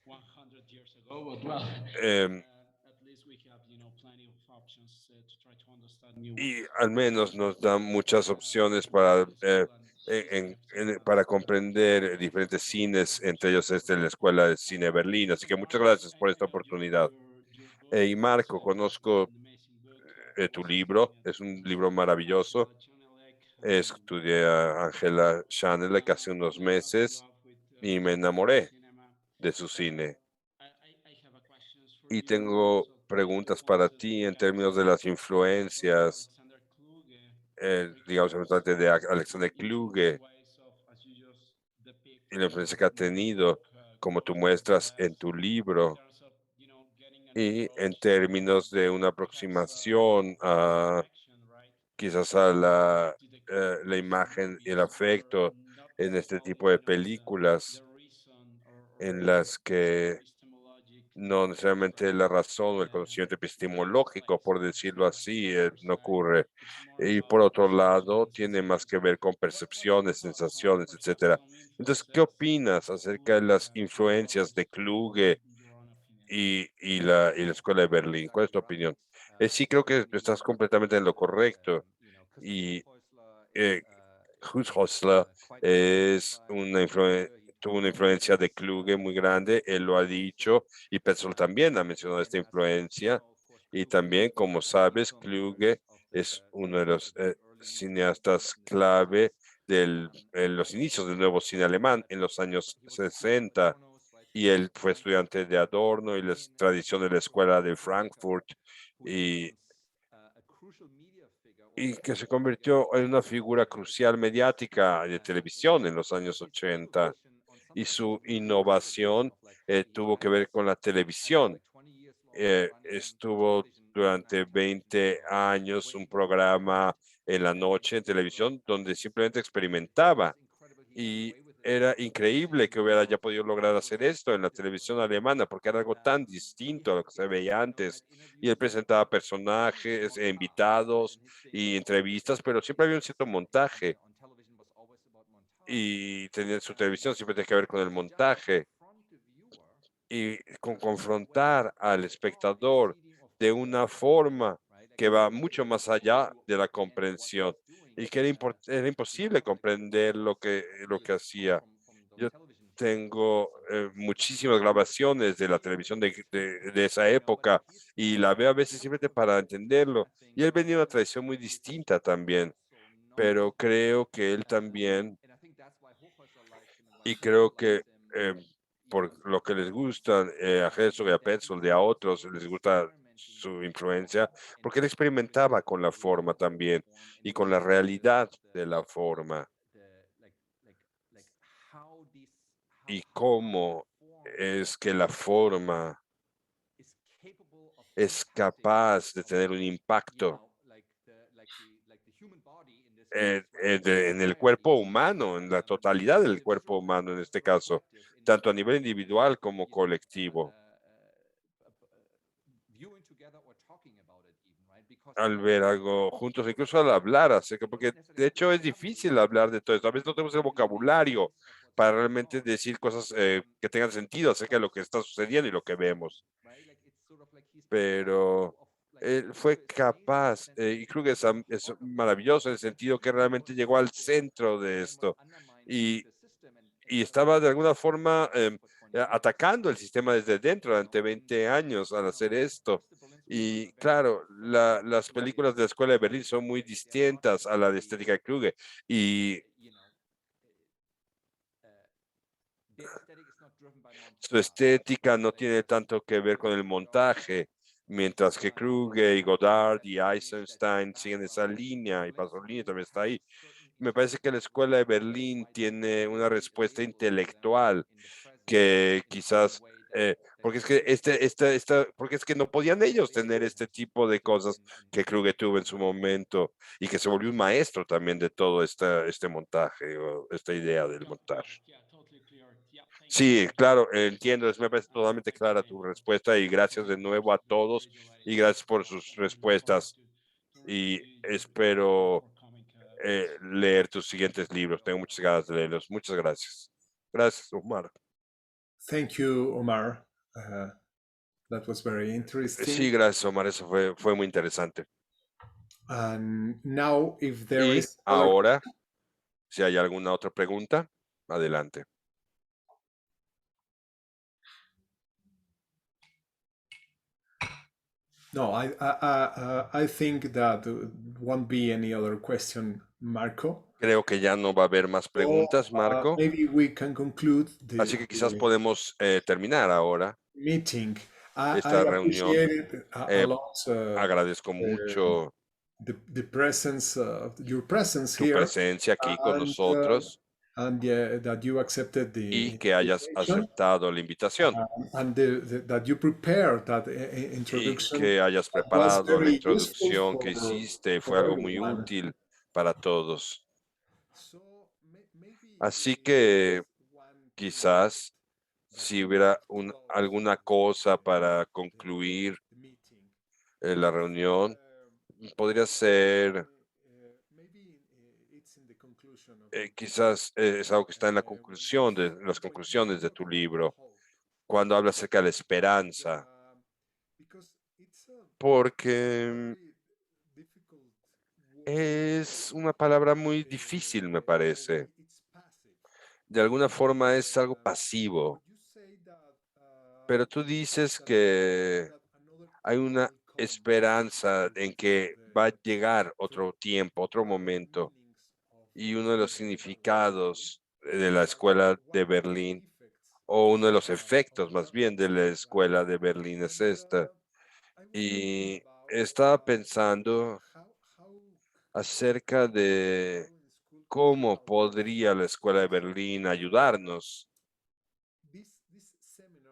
100 years ago, but well, em, at least we have, plenty of options to try to understand new y ways al menos nos dan muchas opciones para, para comprender diferentes cines, entre ellos este la Escuela de Cine Berlín. Así que muchas gracias por esta oportunidad. Y Marco, conozco tu libro, es un libro maravilloso. Estudié a Angela Chanelek hace unos meses y me enamoré de su cine. Y tengo preguntas para ti en términos de las influencias, digamos, de Alexander Kluge y la influencia que ha tenido, como tú muestras en tu libro, y en términos de una aproximación a quizás a la imagen y el afecto en este tipo de películas en las que no necesariamente la razón o el conocimiento epistemológico, por decirlo así, no ocurre. Y por otro lado, tiene más que ver con percepciones, sensaciones, etcétera. Entonces, ¿qué opinas acerca de las influencias de Kluge y la Escuela de Berlín? ¿Cuál es tu opinión? Sí, creo que estás completamente en lo correcto. Y eh, Husserl es tuvo una influencia de Kluge muy grande, él lo ha dicho, y Petzold también ha mencionado esta influencia. Y también, como sabes, Kluge es uno de los cineastas clave en los inicios del nuevo cine alemán en los años 60. Y él fue estudiante de Adorno y la tradición de la escuela de Frankfurt. Y y que se convirtió en una figura crucial mediática de televisión en los años 80 y su innovación tuvo que ver con la televisión. Estuvo durante 20 años un programa en la noche en televisión donde simplemente experimentaba y era increíble que hubiera ya podido lograr hacer esto en la televisión alemana, porque era algo tan distinto a lo que se veía antes. Y él presentaba personajes, invitados y entrevistas, pero siempre había un cierto montaje. Y tenía su televisión, siempre tenía que ver con el montaje y con confrontar al espectador de una forma que va mucho más allá de la comprensión y que era imposible comprender lo que hacía. Yo tengo muchísimas grabaciones de la televisión de esa época y la veo a veces simplemente para entenderlo. Y él venía de una tradición muy distinta también, pero creo que él también, y creo que eh, por lo que les gusta a Herzog y a Petzold y a otros les gusta su influencia, porque él experimentaba con la forma también y con la realidad de la forma y cómo es que la forma es capaz de tener un impacto en el cuerpo humano, en la totalidad del cuerpo humano en este caso, tanto a nivel individual como colectivo. Al ver algo juntos, incluso al hablar acerca, porque de hecho es difícil hablar de todo esto. A veces no tenemos el vocabulario para realmente decir cosas que tengan sentido acerca de lo que está sucediendo y lo que vemos. Pero él fue capaz, y creo que es maravilloso en el sentido que realmente llegó al centro de esto y, y estaba de alguna forma atacando el sistema desde dentro durante 20 años al hacer esto. Y claro, las películas de la Escuela de Berlín son muy distintas a la de estética de Kluge y su estética no tiene tanto que ver con el montaje, mientras que Kluge y Godard y Eisenstein siguen esa línea y Pasolini también está ahí. Me parece que la Escuela de Berlín tiene una respuesta intelectual que quizás Porque es que porque es que no podían ellos tener este tipo de cosas que Kluge tuvo en su momento y que se volvió un maestro también de todo este montaje o esta idea del montaje. Yeah, totally clear. Yeah, thank you Sí, very much. claro, entiendo, me parece totalmente clara tu respuesta y gracias de nuevo a todos y gracias por sus I'm looking forward respuestas to read y your espero forthcoming books. leer tus siguientes libros. Tengo muchas ganas de leerlos. Muchas gracias. Gracias, Omar. Thank you, Omar. That was very interesting. Sí, gracias, Omar. Eso fue muy interesante. And now, if there Y is other ahora, si hay alguna otra pregunta, adelante. no, I think that won't be any other question, Marco. Creo que ya no va a haber más So, preguntas, Marco. maybe we can conclude Así que quizás the podemos terminar ahora meeting. I esta reunión. appreciated a Eh, lot agradezco mucho the presence, your presence tu here, presencia aquí con nosotros and that you accepted y the que hayas invitation, aceptado la invitación and that you prepared that y introduction que hayas was preparado la very useful introducción que hiciste. Fue for algo muy everyone. útil para todos. So maybe Así if you que want to quizás si hubiera alguna cosa para concluir the meeting. la reunión, podría ser, Maybe it's in the conclusion of quizás es algo que está en la conclusión en las conclusiones de tu libro, cuando habla acerca de la esperanza, because it's a porque very difficult word es una palabra muy difícil, me parece. it's passive. De alguna forma es algo pasivo, But you say that pero tú dices que hay una esperanza en que va a llegar otro tiempo, otro momento, y uno de los significados de la escuela de Berlín, o uno de los efectos más bien de la escuela de Berlín es esta. Y estaba pensando acerca de cómo podría la escuela de Berlín ayudarnos,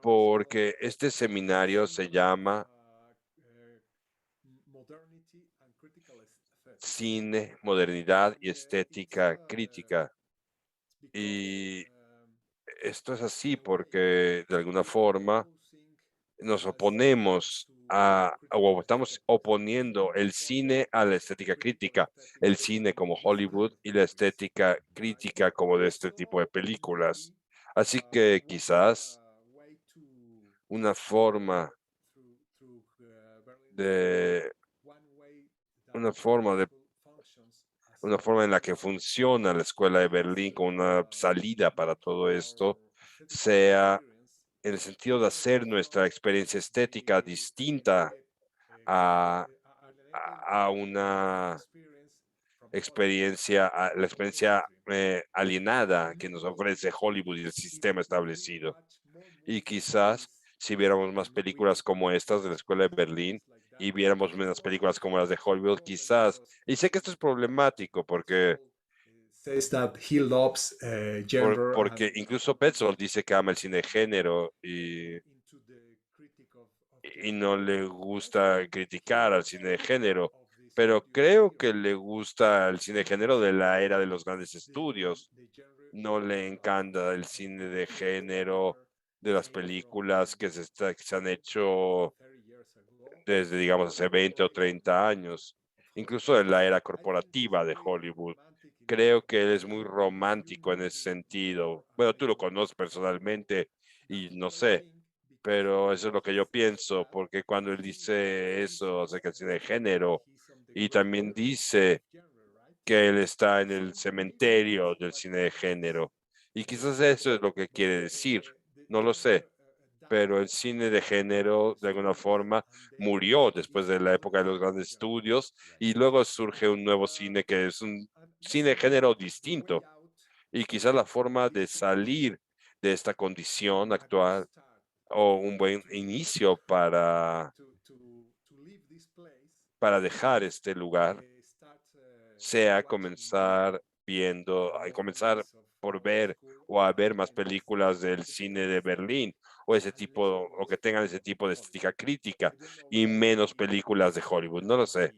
porque este seminario se llama Cine, Modernidad y Estética Crítica. Y esto es así porque de alguna forma nos oponemos o estamos oponiendo el cine a la estética crítica, el cine como Hollywood y la estética crítica como de este tipo de películas. Así que quizás una forma de una forma de una forma en la que funciona la escuela de Berlín con una salida para todo esto sea en el sentido de hacer nuestra experiencia estética distinta a, a una experiencia, a la experiencia alienada que nos ofrece Hollywood y el sistema establecido. Y quizás si viéramos más películas como estas de la Escuela de Berlín y viéramos menos películas como las de Hollywood, quizás. Y sé que esto es problemático says that he loves gender porque incluso Petzold dice que ama el cine de género into the critic of y no le gusta criticar al cine de género, pero creo que le gusta el cine de género de la era de los grandes estudios. No le encanta el cine de género de las películas que se han hecho desde, digamos, hace 20 o 30 años, incluso en la era corporativa de Hollywood. Creo que él es muy romántico en ese sentido. Bueno, tú lo conoces personalmente y no sé, pero eso es lo que yo pienso, porque cuando él dice eso acerca del cine de género y también dice que él está en el cementerio del cine de género, y quizás eso es lo que quiere decir, no lo sé, pero el cine de género de alguna forma murió después de la época de los grandes estudios y luego surge un nuevo cine que es un cine de género distinto y quizás la forma de salir de esta condición actual o un buen inicio para dejar este lugar sea comenzar comenzar por ver o a ver más películas del cine de Berlín o ese tipo, o que tengan ese tipo de estética crítica y menos películas de Hollywood. No lo sé,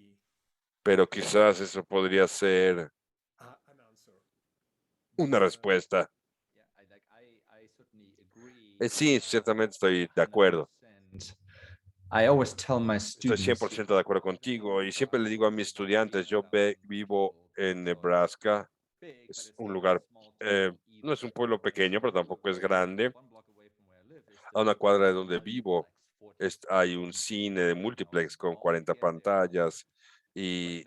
pero quizás eso podría ser una respuesta. Sí, ciertamente estoy de acuerdo. I always tell my Estoy students, 100% de acuerdo contigo y siempre le digo a mis estudiantes, yo vivo en Nebraska, es un lugar, no es un pueblo pequeño, pero tampoco es grande. A una cuadra de donde vivo hay un cine de multiplex con 40 pantallas y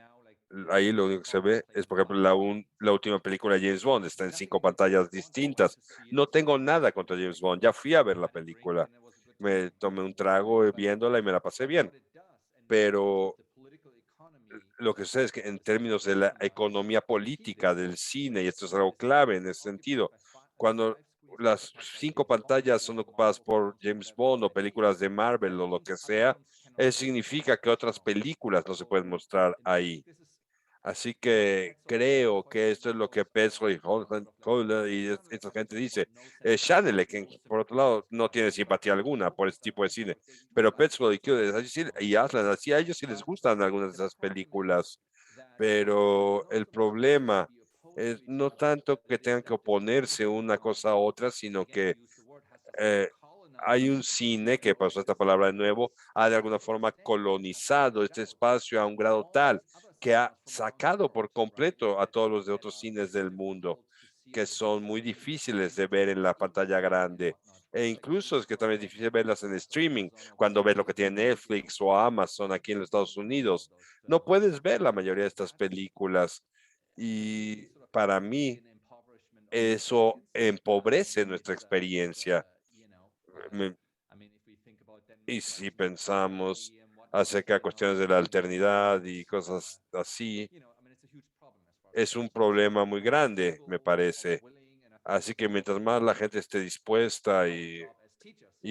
ahí lo único que se ve es, por ejemplo, la última película de James Bond está en 5 pantallas distintas. No tengo nada contra James Bond, ya fui a ver la película, me tomé un trago viéndola y me la pasé bien, pero lo que sucede es que en términos de la economía política del cine, y esto es algo clave en ese sentido, cuando las 5 pantallas son ocupadas por James Bond o películas de Marvel o lo que sea, eso significa que otras películas no se pueden mostrar ahí. Así que creo que esto es lo que Petzold y Holland y esta gente dice. Chanel, que por otro lado no tiene simpatía alguna por este tipo de cine, pero Petzold y Aslan, así a ellos sí les gustan algunas de esas películas, pero el problema es no tanto que tengan que oponerse una cosa a otra, sino que eh, hay un cine que, pasó esta palabra de nuevo, ha de alguna forma colonizado este espacio a un grado tal que ha sacado por completo a todos los de otros cines del mundo, que son muy difíciles de ver en la pantalla grande. E incluso es que también es difícil verlas en streaming, cuando ves lo que tiene Netflix o Amazon aquí en los Estados Unidos. No puedes ver la mayoría de estas películas. Y para mí, eso empobrece nuestra experiencia. Me- Y si pensamos acerca de cuestiones de la eternidad y cosas así, es un problema muy grande, me parece. Así que mientras más la gente esté dispuesta y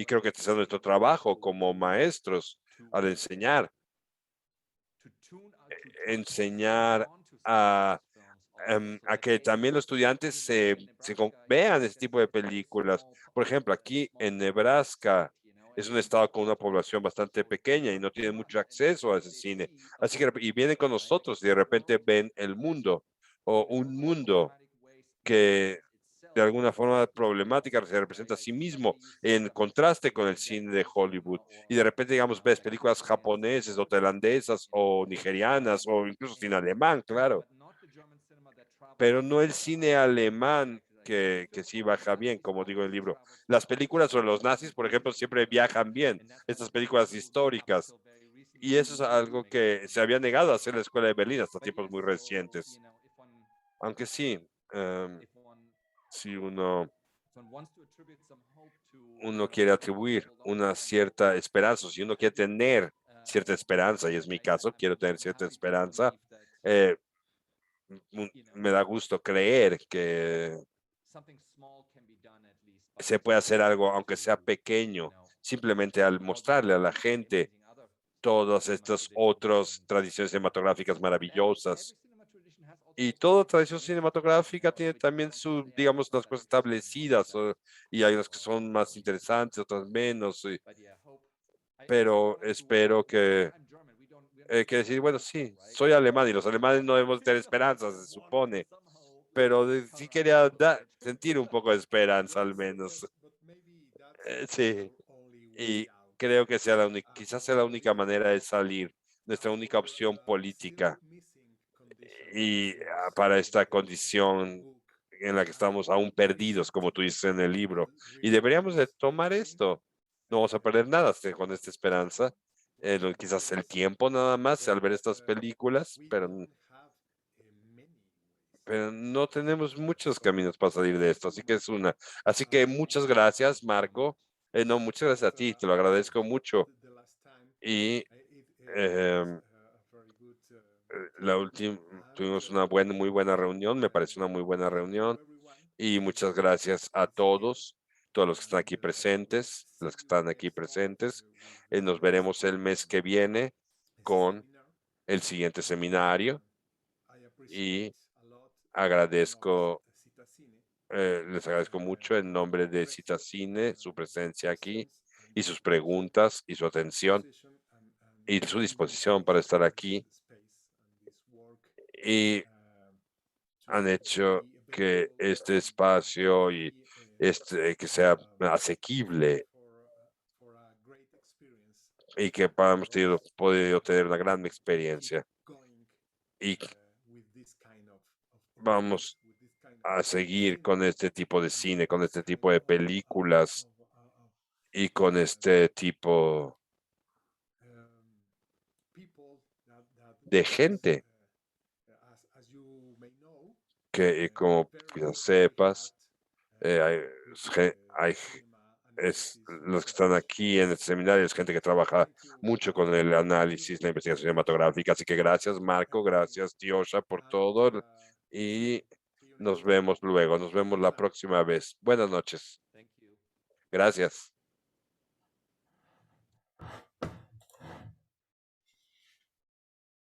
creo que este es nuestro trabajo como maestros al enseñar a, a que también los estudiantes vean ese tipo de películas. Por ejemplo, aquí en Nebraska es un estado con una población bastante pequeña y no tienen mucho acceso a ese cine. Así que, y vienen con nosotros y de repente ven el mundo o un mundo que de alguna forma problemática se representa a sí mismo en contraste con el cine de Hollywood. Y de repente, digamos, ves películas japonesas o tailandesas o nigerianas o incluso cine alemán, claro, pero no el cine alemán que sí baja bien, como digo en el libro. Las películas sobre los nazis, por ejemplo, siempre viajan bien, estas películas históricas. Y eso es algo que se había negado a hacer la Escuela de Berlín hasta tiempos muy recientes. Aunque sí, si uno quiere atribuir una cierta esperanza, si uno quiere tener cierta esperanza, y es mi caso, quiero tener cierta esperanza, eh, me da gusto creer que se puede hacer algo, aunque sea pequeño, simplemente al mostrarle a la gente todas estas otras tradiciones cinematográficas maravillosas. Y toda tradición cinematográfica tiene también su, digamos, las cosas establecidas, y hay unas que son más interesantes, otras menos, pero espero que decir, bueno, sí, soy alemán y los alemanes no debemos tener esperanzas, se supone, pero sí quería sentir un poco de esperanza al menos. Sí, y creo que sea quizás sea la única manera de salir, nuestra única opción política y para esta condición en la que estamos aún perdidos, como tú dices en el libro. Y deberíamos de tomar esto. No vamos a perder nada con esta esperanza. Quizás el tiempo nada más al ver estas películas, pero no tenemos muchos caminos para salir de esto. Así que es una. Así que muchas gracias, Marco. No, muchas gracias a ti, te lo agradezco mucho. Y em, la última, tuvimos una muy buena reunión, me parece una muy buena reunión. Y muchas gracias a todos, todos los que están aquí presentes, los que están aquí presentes. Nos veremos el mes que viene con el siguiente seminario y agradezco Les agradezco mucho en nombre de Citacine su presencia aquí y sus preguntas y su atención y su disposición para estar aquí y han hecho que este espacio y que sea asequible y que hemos podido tener una gran experiencia. Y vamos a seguir con este tipo de cine, con este tipo de películas y con este tipo de gente que, como quizás sepas, los que están aquí en este seminario es gente que trabaja mucho con el análisis, la investigación cinematográfica. Así que gracias, Marco, gracias, Tiosha, por todo. Y nos vemos luego, nos vemos la próxima vez. Buenas noches. Gracias.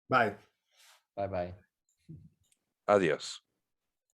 Bye. Bye bye. Adiós.